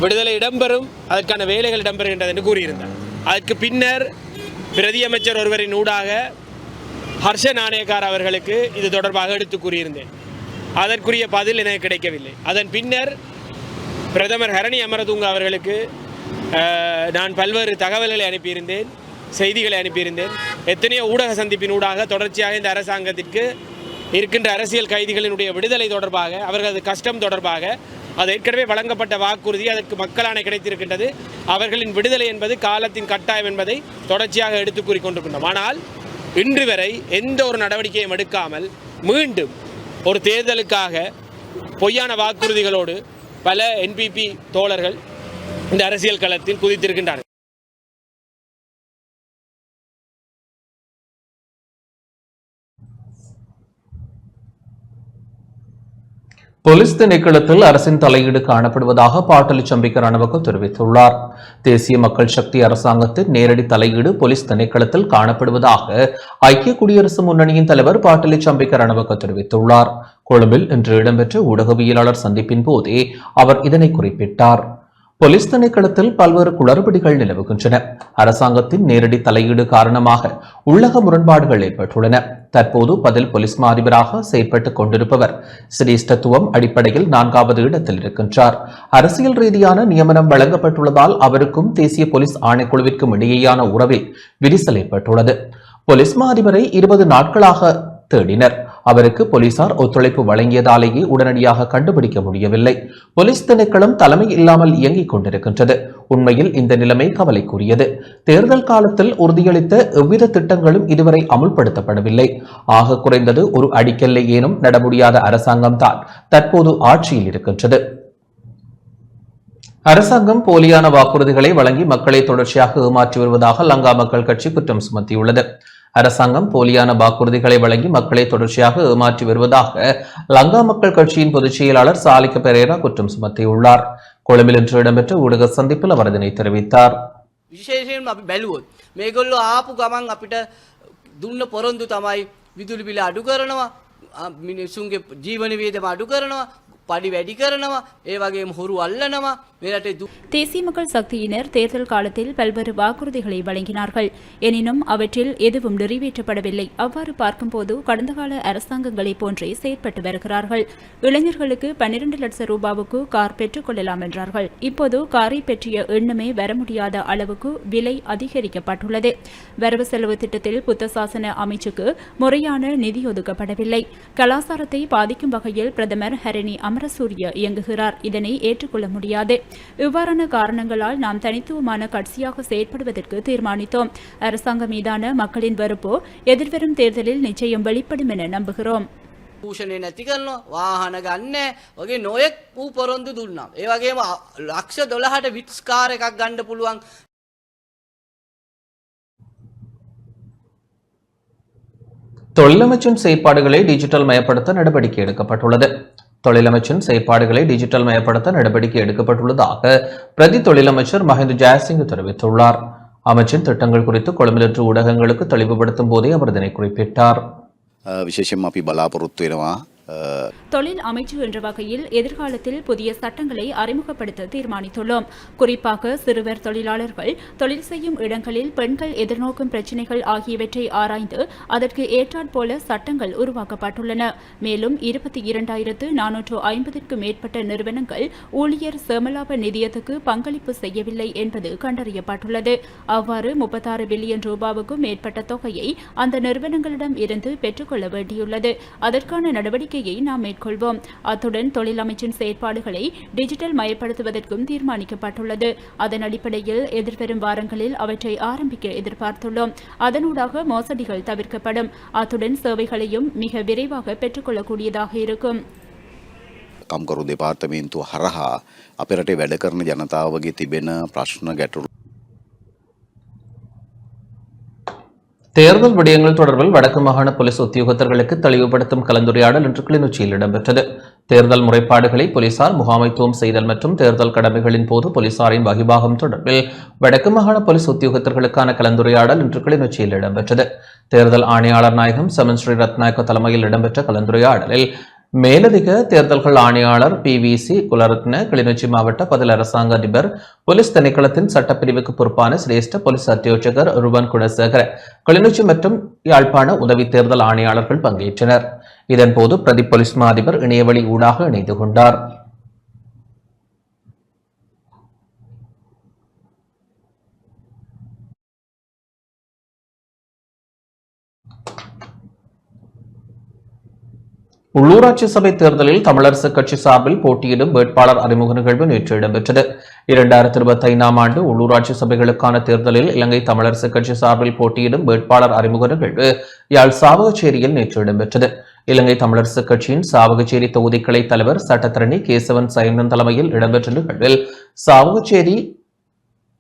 விடுதலை இடம்பெறும், அதற்கான வேலைகள் இடம்பெறுகின்றது என்று கூறியிருந்தார். அதற்கு பின்னர் பிரதி அமைச்சர் ஒருவரின் ஊடாக ஹர்ஷ நாணயக்கார் அவர்களுக்கு இது தொடர்பாக எடுத்து கூறியிருந்தேன். அதற்குரிய பதில் எனக்கு கிடைக்கவில்லை. அதன் பின்னர் பிரதமர் ஹரணி அமரதுங்க அவர்களுக்கு நான் பல்வேறு தகவல்களை அனுப்பியிருந்தேன், செய்திகளை அனுப்பியிருந்தேன். எத்தனையோ ஊடக சந்திப்பின் ஊடாக தொடர்ச்சியாக இந்த அரசாங்கத்திற்கு இருக்கின்ற அரசியல் கைதிகளினுடைய விடுதலை தொடர்பாக, அவர்களது கஷ்டம் தொடர்பாக, அது ஏற்கனவே வழங்கப்பட்ட வாக்குறுதி, அதற்கு மக்களாணை கிடைத்திருக்கின்றது, அவர்களின் விடுதலை என்பது காலத்தின் கட்டாயம் என்பதை தொடர்ச்சியாக எடுத்து கூறிக்கொண்டிருக்கின்றோம். ஆனால் இன்று வரை எந்த ஒரு நடவடிக்கையும் எடுக்காமல் மீண்டும் ஒரு தேர்தலுக்காக பொய்யான வாக்குறுதிகளோடு பல NPP தோழர்கள் இந்த அரசியல் களத்தில் குதித்திருக்கின்றார்கள். போலீஸ் திணைக்களத்தில் அரசின் தலையீடு காணப்படுவதாக பாட்டலி சம்பிக்க ரணவக்க தெரிவித்துள்ளார். தேசிய மக்கள் சக்தி அரசாங்கத்தின் நேரடி தலையீடு போலீஸ் திணைக்களத்தில் காணப்படுவதாக ஐக்கிய குடியரசு முன்னணியின் தலைவர் பாட்டலி சம்பிக்க ரணவக்க தெரிவித்துள்ளார். கொழும்பில் இன்று இடம்பெற்ற ஊடகவியலாளர் சந்திப்பின் போதே அவர் இதனை குறிப்பிட்டார். போலீஸ் திணைக்களத்தில் பல்வேறு குளறுபடிகள் நிலவுகின்றன. அரசாங்கத்தின் நேரடி தலையீடு காரணமாக உள்ளக முரண்பாடுகள் ஏற்பட்டுள்ளன. தற்போது பதில் போலீஸ் மாதிபராக செயற்பட்டுக் கொண்டிருப்பவர் சிரேஷ்டத்துவம் அடிப்படையில் 4வது இடத்தில் இருக்கின்றார். அரசியல் ரீதியான நியமனம் வழங்கப்பட்டுள்ளதால் அவருக்கும் தேசிய போலீஸ் ஆணைக்குழுவிற்கும் இடையேயான உறவில் விரிசல் ஏற்பட்டுள்ளது. போலீஸ் மாதிபரை 20 நாட்களாக தேடினர். அவருக்கு போலீசார் ஒத்துழைப்பு வழங்கியதாலேயே உடனடியாக கண்டுபிடிக்க முடியவில்லை. போலீஸ் திணைக்களம் தலைமை இல்லாமல் இயங்கிக் கொண்டிருக்கின்றது. உண்மையில் இந்த நிலைமை கவலைக்குரியது. தேர்தல் காலத்தில் உறுதியளித்த எவ்வித திட்டங்களும் இதுவரை அமுல்படுத்தப்படவில்லை. ஆக குறைந்தது ஒரு அடிக்கல்லை ஏனும் நட முடியாத அரசாங்கம்தான் தற்போது ஆட்சியில் இருக்கின்றது. அரசாங்கம் போலியான வாக்குறுதிகளை வழங்கி மக்களை தொடர்ச்சியாக ஏமாற்றி வருவதாக லங்கா மக்கள் கட்சி குற்றம் சுமத்தியுள்ளது. அரசாங்கம் போலியான வாக்குறுதிகளை வழங்கி மக்களை தொடர்ச்சியாக ஏமாற்றி வருவதாக லங்கா மக்கள் கட்சியின் பொதுச் செயலாளர் சாலிக்க பெரேரா குற்றம் சுமத்தியுள்ளார். கொழும்பில் இன்று இடம்பெற்ற ஊடக சந்திப்பில் அவர் இதனை தெரிவித்தார். විශේෂයෙන්ම අපි බැලුවොත් මේගොල්ලෝ ආපු ගමන් අපිට දුන්න පොරොන්දු තමයි විදුලි බිල අඩු කරනවා, මිනිසුන්ගේ ජීවන වියදම අඩු කරනවා, පඩි වැඩි කරනවා, ඒ වගේම හොරු අල්ලනවා. මේ රටේ தேசிய மக்கள் சக்தியினர் தேர்தல் காலத்தில் பல்வேறு வாக்குறுதிகளை வழங்கினார்கள். எனினும் அவற்றில் எதுவும் நிறைவேற்றப்படவில்லை. அவ்வாறு பார்க்கும்போது கடந்த கால அரசாங்கங்களைப் போன்றே செயற்பட்டு வருகிறார்கள். இளைஞர்களுக்கு 12 லட்சம் ரூபாவுக்கு கார் பெற்றுக் கொள்ளலாம் என்றார்கள். இப்போது காரை பற்றிய எண்ணமே வர முடியாத அளவுக்கு விலை அதிகரிக்கப்பட்டுள்ளது. வரவு செலவு திட்டத்தில் புத்த சாசன அமைச்சுக்கு முறையான நிதி ஒதுக்கப்படவில்லை. கலாசாரத்தை பாதிக்கும் வகையில் பிரதமர் ஹரணி அமரசூரிய இயங்குகிறார். இதனை ஏற்றுக்கொள்ள முடியாது. இவ்வாறான காரணங்களால் நாம் தனித்துவமான கட்சியாக செயற்படுவதற்கு தீர்மானித்தோம். அரசாங்கம் மீதான மக்களின் வெறுப்பு எதிர்வரும் தேர்தலில் நிச்சயம் வெளிப்படும் என நம்புகிறோம். භූෂණය නැති කරනවා, වාහන ගන්න වගේ නොයෙක් වූ පොරොන්දු දුන්නා. ඒ වගේම ලක්ෂ 12ට විට්ස් කාර් එකක් ගන්න පුළුවන්. தொழிலமைச்சின் செயற்பாடுகளை டிஜிட்டல் மயப்படுத்த நடவடிக்கை எடுக்கப்பட்டுள்ளது. தொழிலமைச்சின் செயற்பாடுகளை டிஜிட்டல் மயப்படுத்த நடவடிக்கை எடுக்கப்பட்டுள்ளதாக பிரதி தொழிலமைச்சர் மஹிந்த ஜெயசிங்க தெரிவித்துள்ளார். அமைச்சின் திட்டங்கள் குறித்து கொழும்பில் இன்று ஊடகங்களுக்கு தெளிவுபடுத்தும் போதே அவர் இதனை குறிப்பிட்டார். விசேஷம் අපි බලාපොරොත්තු වෙනවා தொழில் அமைச்சு என்ற வகையில் எதிர்காலத்தில் புதிய சட்டங்களை அறிமுகப்படுத்த தீர்மானித்துள்ளோம். குறிப்பாக சிறுவர் தொழிலாளர்கள் தொழில் செய்யும் இடங்களில் பெண்கள் எதிர்நோக்கும் பிரச்சினைகள் ஆகியவற்றை ஆராய்ந்து அதற்கு ஏற்றாற்போல சட்டங்கள் உருவாக்கப்பட்டுள்ளன. மேலும் 22,450க்கும் மேற்பட்ட நிறுவனங்கள் ஊழியர் சேமலாப நிதியத்துக்கு பங்களிப்பு செய்யவில்லை என்பது கண்டறியப்பட்டுள்ளது. அவ்வாறு 36 பில்லியன் ரூபாவுக்கும் மேற்பட்ட தொகையை அந்த நிறுவனங்களிடம் இருந்து பெற்றுக்கொள்ள வேண்டியுள்ளது. அதற்கான நடவடிக்கை நாம் மேற்கொள்வோம். அத்துடன் தொழில் அமைச்சின் செயற்பாடுகளை டிஜிட்டல் மயப்படுத்துவதற்கும் தீர்மானிக்கப்பட்டுள்ளது. அதன் அடிப்படையில் எதிர்வரும் வாரங்களில் அவற்றை ஆரம்பிக்க எதிர்பார்த்துள்ளோம். அதனூடாக மோசடிகள் தவிர்க்கப்படும். அத்துடன் சேவைகளையும் மிக விரைவாக பெற்றுக்கொள்ளக்கூடியதாக இருக்கும். කම්කරු දෙපාර්තමේන්තුව හරහා අපේ රටේ වැඩ කරන ජනතාවගේ තිබෙන ප්‍රශ්න ගැටලු தேர்தல் விடயங்கள் தொடர்பில் வடக்கு மாகாண போலீஸ் உத்தியோகத்தர்களுக்கு தெளிவுபடுத்தும் கலந்துரையாடல் இன்று கிளிநொச்சியில் இடம்பெற்றது. தேர்தல் முறைப்பாடுகளை போலீசார் முகாமைத்துவம் செய்தல் மற்றும் தேர்தல் கடமைகளின் போது போலீசாரின் வகிபாகம் தொடர்பில் வடக்கு மாகாண போலீஸ் உத்தியோகத்தர்களுக்கான கலந்துரையாடல் இன்று கிளிநொச்சியில் இடம்பெற்றது. தேர்தல் ஆணையாளர் நாயகம் செமன் ஸ்ரீ ரத்நாயக்க தலைமையில் இடம்பெற்ற கலந்துரையாடலில் மேலதிக தேர்தல்கள் ஆணையாளர் PVC குலரத்ன, கிளிநொச்சி மாவட்ட பதில் அரசாங்க அதிபர், போலீஸ் திணைக்களத்தின் சட்டப்பிரிவுக்கு பொறுப்பான சிரேஷ்ட போலீஸ் அத்தியோட்சகர் ருவன் குணசேகர, கிளிநொச்சி மற்றும் யாழ்ப்பாண உதவி தேர்தல் ஆணையாளர்கள் பங்கேற்றனர். இதன்போது பிரதி போலீஸ் மா அதிபர் இணையவழி ஊடாக இணைந்து கொண்டார். உள்ளூராட்சி சபை தேர்தலில் தமிழரசு கட்சி சார்பில் போட்டியிடும் வேட்பாளர் அறிமுக நிகழ்வு நேற்று இடம்பெற்றது. 2025 ஆண்டு உள்ளூராட்சி சபைகளுக்கான தேர்தலில் இலங்கை தமிழரசு கட்சி சார்பில் போட்டியிடும் வேட்பாளர் அறிமுக நிகழ்வு யாழ் சாவகச்சேரியில் நேற்று இடம்பெற்றது. இலங்கை தமிழரசு கட்சியின் சாவகச்சேரி தொகுதி கிளை தலைவர் சட்டத்தரணி கேசவன் சைனன் தலைமையில் இடம்பெற்ற நிகழ்வில் சாவகச்சேரி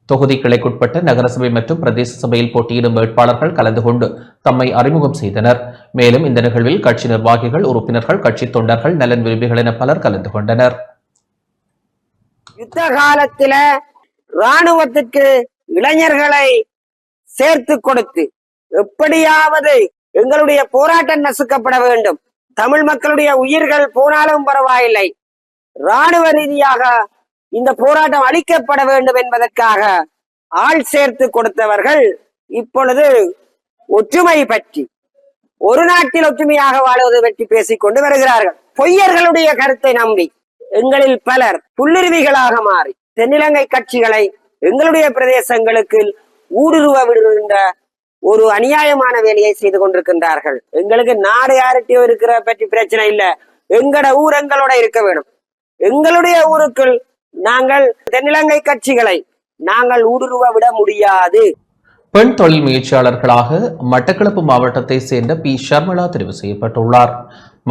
தொகுதி கிளைக்குட்பட்ட நகரசபை மற்றும் பிரதேச சபையில் போட்டியிடும் வேட்பாளர்கள் கலந்து கொண்டு தம்மை அறிமுகம் செய்தனர். மேலும் இந்த நிகழ்வில் கட்சி நிர்வாகிகள், உறுப்பினர்கள், கட்சி தொண்டர்கள், நலன் விரும்பிகள் என பலர் கலந்து கொண்டனர். யுத்த காலத்தில ராணுவத்திற்கு இளைஞர்களை சேர்த்து கொடுத்து எப்படியாவது எங்களுடைய போராட்டம் நசுக்கப்பட வேண்டும், தமிழ் மக்களுடைய உயிர்கள் போனாலும் பரவாயில்லை, ராணுவ ரீதியாக இந்த போராட்டம் அளிக்கப்பட வேண்டும் என்பதற்காக ஆள் சேர்த்து கொடுத்தவர்கள் இப்பொழுது ஒற்றுமை பற்றி, ஒரு நாட்டில் ஒற்றுமையாக வாழ்வது பற்றி பேசிக் கொண்டு வருகிறார்கள். பொய்யர்களுடைய கருத்தை நம்பி எங்களில் பலர் புல்லுருவிகளாக மாறி தென்னிலங்கை கட்சிகளை எங்களுடைய பிரதேசங்களுக்கு ஊடுருவ விடுகின்ற ஒரு அநியாயமான வேலையை செய்து கொண்டிருக்கின்றார்கள். எங்களுக்கு நாடு யார்கிட்டயோ இருக்கிற பற்றி பிரச்சனை இல்லை, எங்கட ஊர் எங்களோட இருக்க வேண்டும். எங்களுடைய ஊருக்குள் நாங்கள் தென்னிலங்கை கட்சிகளை நாங்கள் ஊடுருவ விட முடியாது. பெண் தொழில் முயற்சியாளர்களாக மட்டக்களப்பு மாவட்டத்தை சேர்ந்த P. ஷர்மிளா தெரிவு செய்யப்பட்டுள்ளார்.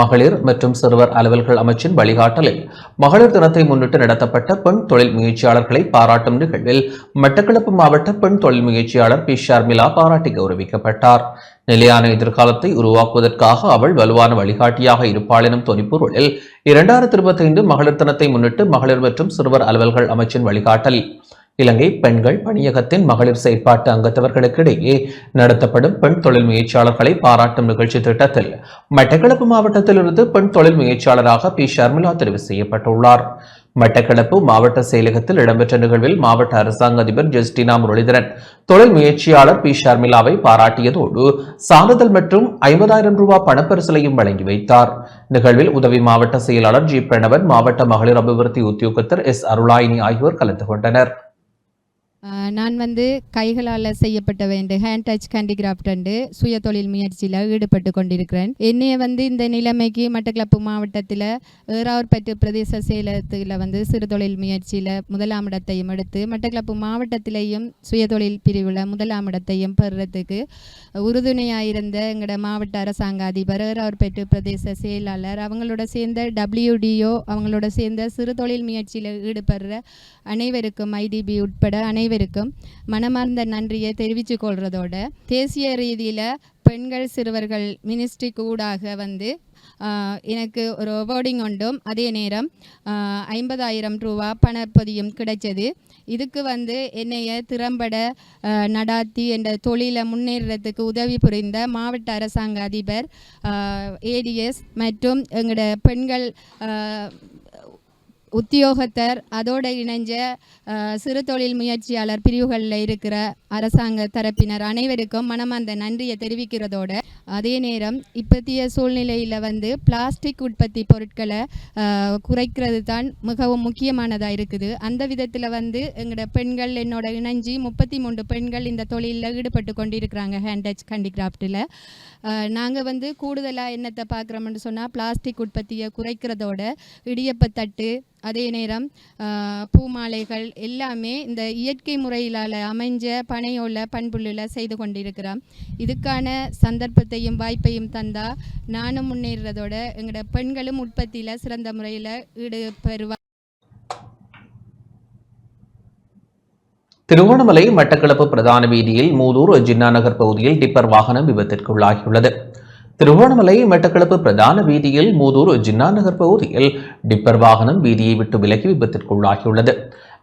மகளிர் மற்றும் சிறுவர் அலுவல்கள் அமைச்சின் வழிகாட்டலில் மகளிர் தினத்தை முன்னிட்டு நடத்தப்பட்ட பெண் தொழில் முயற்சியாளர்களை பாராட்டும் நிகழ்வில் மட்டக்களப்பு மாவட்ட பெண் தொழில் முயற்சியாளர் P. ஷர்மிளா பாராட்டி கௌரவிக்கப்பட்டார். நிலையான எதிர்காலத்தை உருவாக்குவதற்காக அவள் வலுவான வழிகாட்டியாக இருப்பாள் எனும் தொனிப்பொருளில் 2025 மகளிர் தினத்தை முன்னிட்டு மகளிர் மற்றும் சிறுவர் அலுவல்கள் அமைச்சின் வழிகாட்டலில் இலங்கை பெண்கள் பணியகத்தின் மகளிர் செயற்பாட்டு அங்கத்தவர்களுக்கிடையே நடத்தப்படும் பெண் தொழில் முயற்சியாளர்களை பாராட்டும் நிகழ்ச்சி திட்டத்தில் மட்டக்களப்பு மாவட்டத்திலிருந்து பெண் தொழில் முயற்சியாளராக P. ஷர்மிளா தெரிவு செய்யப்பட்டுள்ளார். மட்டக்களப்பு மாவட்ட செயலகத்தில் இடம்பெற்ற நிகழ்வில் மாவட்ட அரசாங்க அதிபர் ஜஸ்டினா முரளிதரன் தொழில் முயற்சியாளர் P. ஷர்மிளாவை பாராட்டியதோடு சான்றிதழ் மற்றும் 50,000 ரூபாய் பணப்பரிசலையும் வழங்கி வைத்தார். நிகழ்வில் உதவி மாவட்ட செயலாளர் G. பிரணவன், மாவட்ட மகளிர் அபிவிருத்தி உத்தியோகத்தர் S. அருளாயினி ஆகியோர் கலந்து கொண்டனர். நான் கைகளால் செய்யப்பட்ட ஹேண்ட் டச் ஹேண்டிகிராஃப்ட் சுய தொழில் முயற்சியில் ஈடுபட்டு கொண்டிருக்கிறேன். என்னைய இந்த நிலைமைக்கு மட்டக்களப்பு மாவட்டத்தில் ஏறாவூர்பட்டு பிரதேச செயலகத்தில் சிறு தொழில் முயற்சியில் 1ஆம் இடத்தையும் எடுத்து மட்டக்களப்பு மாவட்டத்திலேயும் சுய தொழில் பிரிவில் 1ஆம் இடத்தையும் பெறுறதுக்கு உறுதுணையாயிருந்த எங்களோட மாவட்ட அரசாங்க அதிபர், ஏறாவூர்பட்டு பிரதேச செயலாளர், அவங்களோட சேர்ந்த WDO, அவங்களோட சேர்ந்த சிறு தொழில் முயற்சியில் ஈடுபடுற அனைவருக்கும், IDB உட்பட அனைவருக்கும் மனமார்ந்த நன்றியை தெரிவித்துக் கொள்றதோட தேசிய ரீதியில் பெண்கள் சிறுவர்கள் மினிஸ்ட்ரிக்கு ஊடாக எனக்கு ஒரு அவார்டிங் உண்டும், அதே நேரம் 50,000 ரூபாய் பணப்பதியும் கிடைச்சது. இதுக்கு என்னைய திறம்பட நடாத்தி என்ற தொழிலை முன்னேறதுக்கு உதவி புரிந்த மாவட்ட அரசாங்க அதிபர், ADS மற்றும் எங்களோட பெண்கள் உத்தியோகத்தர், அதோடு இணைஞ்ச சிறு தொழில் முயற்சியாளர் பிரிவுகளில் இருக்கிற அரசாங்க தரப்பினர் அனைவருக்கும் மனமார்ந்த நன்றியை தெரிவிக்கிறதோட அதே நேரம் இப்போதைய சூழ்நிலையில் பிளாஸ்டிக் உற்பத்தி பொருட்களை குறைக்கிறது தான் மிகவும் முக்கியமானதாக இருக்குது. அந்த விதத்தில் எங்களோட பெண்கள் என்னோட இணைஞ்சி 33 பெண்கள் இந்த தொழிலில் ஈடுபட்டு கொண்டிருக்கிறாங்க. ஹேண்ட் டச் ஹேண்டிகிராஃப்டில் நாங்கள் கூடுதலாக என்னத்தை பார்க்குறோம்னு சொன்னால் பிளாஸ்டிக் உற்பத்தியை குறைக்கிறதோட இடியப்பத்தட்டு, அதே நேரம் பூமாலைகள் எல்லாமே இந்த இயற்கை முறையிலால் அமைஞ்ச பனையோல பண்புள்ளில் செய்து கொண்டிருக்கிறோம். இதுக்கான சந்தர்ப்பத்தையும் வாய்ப்பையும் தந்தால் நானும் முன்னேறதோட எங்களோட பெண்களும் உற்பத்தியில் சிறந்த முறையில் ஈடுபெறுவார். திருகோணமலை மட்டக்களப்பு பிரதான வீதியில் மூதூர் ஜின்னா நகர் பகுதியில் டிப்பர் வாகனம் விபத்திற்குள்ளாகியுள்ளது. திருகோணமலை மட்டக்களப்பு பிரதான வீதியில் மூதூர் ஜின்னா நகர் பகுதியில் டிப்பர் வாகனம் வீதியை விட்டு விலகி விபத்திற்குள்ளாகியுள்ளது.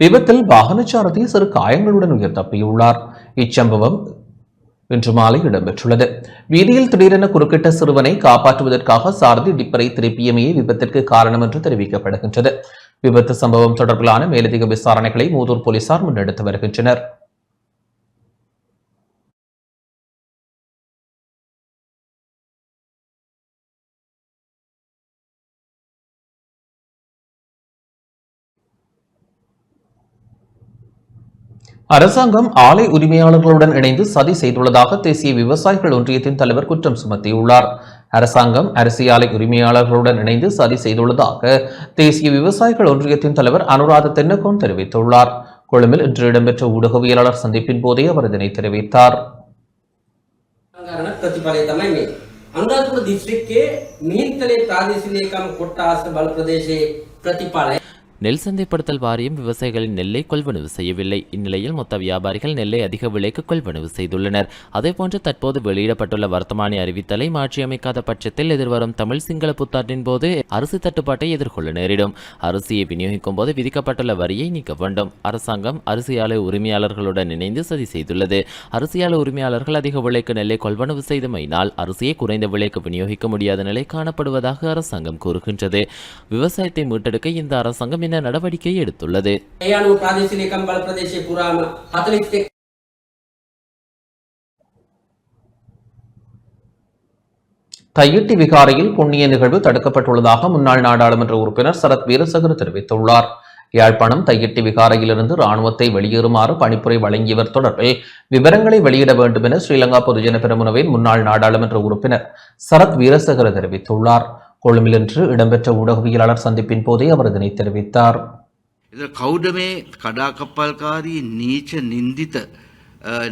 விபத்தில் வாகனச்சாரதி சிறு காயங்களுடன் உயிர் தப்பியுள்ளார். இச்சம்பவம் இன்று மாலை இடம்பெற்றுள்ளது. வீதியில் திடீரென குறுக்கிட்ட சிறுவனை காப்பாற்றுவதற்காக சாரதி டிப்பரை திருப்பியமையே விபத்திற்கு காரணம் என்று தெரிவிக்கப்படுகின்றது. விபத்து சம்பவம் தொடர்பிலான மேலதிக விசாரணைகளை மூதூர் போலீசார் முன்னெடுத்து வருகின்றனர். அரசாங்கம் ஆலை உரிமையாளர்களுடன் இணைந்து சதி செய்துள்ளதாக தேசிய விவசாயிகள் ஒன்றியத்தின் தலைவர் குற்றம் சுமத்தியுள்ளார். அரசாங்கம் அரிசி ஆலை உரிமையாளர்களுடன் இணைந்து சதி செய்துள்ளதாக தேசிய விவசாயிகள் ஒன்றியத்தின் தலைவர் அனுராத தென்னகோன் தெரிவித்துள்ளார். கொழும்பில் இன்று இடம்பெற்ற ஊடகவியலாளர் சந்திப்பின் போதே அவர் இதனை தெரிவித்தார். நெல் சந்தைப்படுத்தல் வாரியம் விவசாயிகளின் நெல்லை கொள்வனவு செய்யவில்லை. இந்நிலையில் மொத்த வியாபாரிகள் நெல்லை அதிக விலைக்கு கொள்வனவு செய்துள்ளனர். அதேபோன்று தற்போது வெளியிடப்பட்டுள்ள வர்த்தமானி அறிவித்தலை மாற்றியமைக்காத பட்சத்தில் எதிர்வரும் தமிழ் சிங்கள புத்தாண்டின் போது அரிசி தட்டுப்பாட்டை எதிர்கொள்ள நேரிடும். அரிசியை விநியோகிக்கும் போது விதிக்கப்பட்டுள்ள வரியை நீக்க வேண்டும். அரசாங்கம் அரிசி ஆலை உரிமையாளர்களுடன் இணைந்து சதி செய்துள்ளது. அரிசி ஆலை உரிமையாளர்கள் அதிக விலைக்கு நெல்லை கொள்வனவு செய்தமையினால் அரிசியை குறைந்த விலைக்கு விநியோகிக்க முடியாத நிலை காணப்படுவதாக அரசாங்கம் கூறுகின்றது. விவசாயத்தை மீட்டெடுக்க இந்த அரசாங்கம் நடவடிக்கை எடுத்துள்ளது. தையிட்டி விகாரையில் புண்ணிய நிகழ்வு தடுக்கப்பட்டுள்ளதாக முன்னாள் நாடாளுமன்ற உறுப்பினர் சரத் வீரசேகர தெரிவித்துள்ளார். யாழ்ப்பாணம் தையிட்டி விகாரையிலிருந்து ராணுவத்தை வெளியேறுமாறு பணிப்புரை வழங்கியவர் தொடர்பில் விவரங்களை வெளியிட வேண்டும் என ஸ்ரீலங்கா பொதுஜன பெரமுனவின் முன்னாள் நாடாளுமன்ற உறுப்பினர் சரத் வீரசேகர தெரிவித்துள்ளார். கொழும்பில் இன்று இடம்பெற்ற ஊடகவியலாளர் சந்திப்பின் போதே அவர் இதனை தெரிவித்தார். කෞඩමේ කඩාකප්පල්කාරී නීච නින්දිත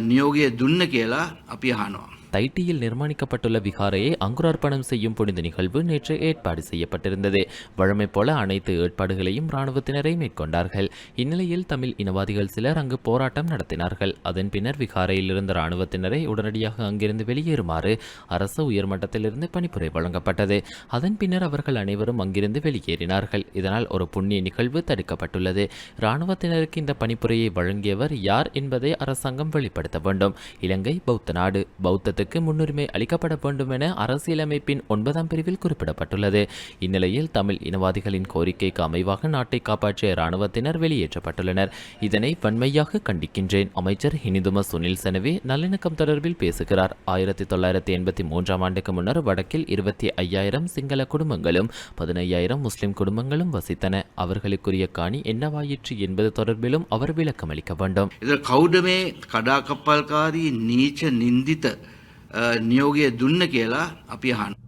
නියෝගය දුන්න කියලා අපි අහනවා. தைட்டியில் நிர்மாணிக்கப்பட்டுள்ள விகாரையை அங்குரார்ப்பணம் செய்யும் புனித நிகழ்வு நேற்று ஏற்பாடு செய்யப்பட்டிருந்தது. வழமை போல அனைத்து ஏற்பாடுகளையும் இராணுவத்தினரை மேற்கொண்டார்கள். இந்நிலையில் தமிழ் இனவாதிகள் சிலர் அங்கு போராட்டம் நடத்தினார்கள். அதன் பின்னர் விகாரையில் இருந்த இராணுவத்தினரை உடனடியாக அங்கிருந்து வெளியேறுமாறு அரசு உயர்மட்டத்திலிருந்து பணிப்புரை வழங்கப்பட்டது. அதன் பின்னர் அவர்கள் அனைவரும் அங்கிருந்து வெளியேறினார்கள். இதனால் ஒரு புண்ணிய நிகழ்வு தடுக்கப்பட்டுள்ளது. இராணுவத்தினருக்கு இந்த பணிப்புரையை வழங்கியவர் யார் என்பதை அரசாங்கம் வெளிப்படுத்த வேண்டும். இலங்கை பௌத்த நாடு. பௌத்த முன்னுரிமை அளிக்கப்பட வேண்டும் என அரசியலமைப்பின் 9ஆம் பிரிவில் குறிப்பிடப்பட்டுள்ளது. இந்நிலையில் தமிழ் இனவாதிகளின் கோரிக்கைக்கு அமைவாக நாட்டை காப்பாற்றிய இராணுவத்தினர் வெளியேற்றப்பட்டுள்ளனர். இதனை வன்மையாக கண்டிக்கின்றேன். அமைச்சர் ஹினிதும சுனில் செனவே நல்லிணக்கம் தொடர்பில் பேசுகிறார். 1983ஆம் ஆண்டுக்கு முன்னர் வடக்கில் 25,000 சிங்கள குடும்பங்களும் 15,000 முஸ்லிம் குடும்பங்களும் வசித்தன. அவர்களுக்குரிய காணி என்னவாயிற்று என்பது தொடர்பிலும் அவர் விளக்கம் அளிக்க வேண்டும். කෞඩමේ කඩාකප්පල්කාරී නීච නින්දිත නියෝගය දුන්න කියලා අපි අහනවා.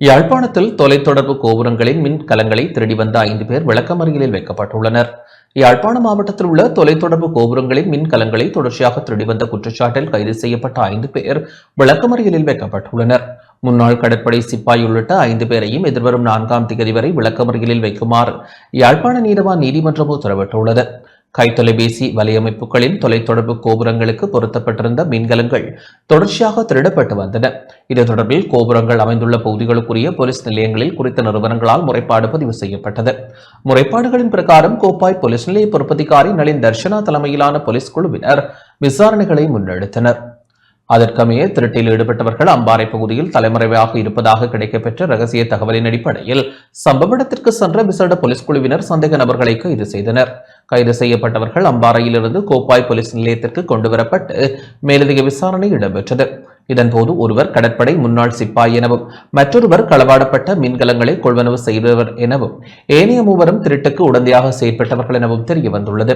யாழ்ப்பாணத்தில் தொலைத்தொடர்பு கோபுரங்களின் மின் கலங்களை திருடி வந்த 5 பேர் விளக்கமறியலில் வைக்கப்பட்டுள்ளனர். யாழ்ப்பாணம் மாவட்டத்தில் உள்ள தொலைத்தொடர்பு கோபுரங்களின் மின் கலங்களை தொடர்ச்சியாக திருடி வந்த குற்றச்சாட்டில் கைது செய்யப்பட்ட 5 பேர் விளக்கமறியலில் வைக்கப்பட்டுள்ளனர். முன்னாள் கடற்படை சிப்பாய் உள்ளிட்ட 5 பேரையும் எதிர்வரும் 4ஆம் தேதி வரை விளக்கமறியலில் வைக்குமாறு யாழ்ப்பாண நீதவான் நீதிமன்றம் உத்தரவிட்டுள்ளது. கைத்தொலைபேசி வலையமைப்புகளின் தொலைத்தொடர்பு கோபுரங்களுக்கு பொருத்தப்பட்டிருந்த மின்கலங்கள் தொடர்ச்சியாக திருடப்பட்டு வந்தன. இது தொடர்பில் கோபுரங்கள் அமைந்துள்ள பகுதிகளுக்குரிய போலீஸ் நிலையங்களில் குறித்த நிறுவனங்களால் முறைப்பாடு பதிவு செய்யப்பட்டது. முறைப்பாடுகளின் பிரகாரம் கோப்பாய் போலீஸ் நிலைய பொறுப்பதிகாரி நளின் தர்ஷனா தலைமையிலான போலீஸ் குழுவினர் விசாரணைகளை முன்னெடுத்தனர். அதற்கமைய திருட்டில் ஈடுபட்டவர்கள் அம்பாறை பகுதியில் தலைமறைவாக இருப்பதாக கிடைக்கப்பெற்ற ரகசிய தகவலின் அடிப்படையில் சம்பவ இடத்திற்கு சென்ற விசேட போலீஸ் குழுவினர் சந்தேக நபர்களை கைது செய்தனர். கைது செய்யப்பட்டவர்கள் அம்பாறையிலிருந்து கோப்பாய் போலீஸ் நிலையத்திற்கு கொண்டுவரப்பட்டு மேலதிக விசாரணை இடம்பெற்றது. இதன்போது ஒருவர் கடற்படை முன்னாள் சிப்பாய் எனவும் மற்றொருவர் களவாடப்பட்ட மின்கலங்களை கொள்வனவு செய்தவர் எனவும் ஏனைய மூவரும் திருட்டுக்கு உடந்தையாக செயற்பட்டவர்கள் எனவும் தெரிய வந்துள்ளது.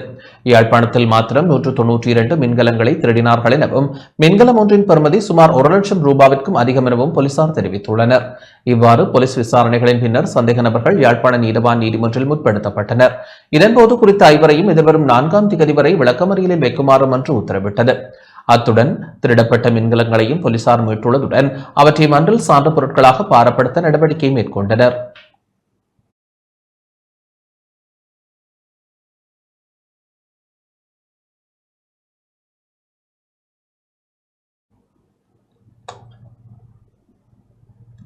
யாழ்ப்பாணத்தில் மாத்திரம் 192 மின்கலங்களை திருடினார்கள் எனவும் மின்கலம் ஒன்றின் பெறுமதி சுமார் 1 லட்சம் ரூபாவிற்கும் அதிகம் எனவும் போலீசார் தெரிவித்துள்ளனர். இவ்வாறு போலீஸ் விசாரணைகளின் பின்னர் சந்தேக நபர்கள் யாழ்ப்பாண நீதவான் நீதிமன்றில் முற்படுத்தப்பட்டனர். இதன்போது குறித்த 5 எதிர்வரும் 4ஆம் தேதி வரை விளக்கமறியலில் வைக்குமாறு மன்று உத்தரவிட்டது. அத்துடன் திருடப்பட்ட மின்கலங்களையும் போலீசார் மீட்டுள்ளதுடன் அவற்றை மன்றில் சான்று பொருட்களாக பாரப்படுத்த நடவடிக்கை மேற்கொண்டனர்.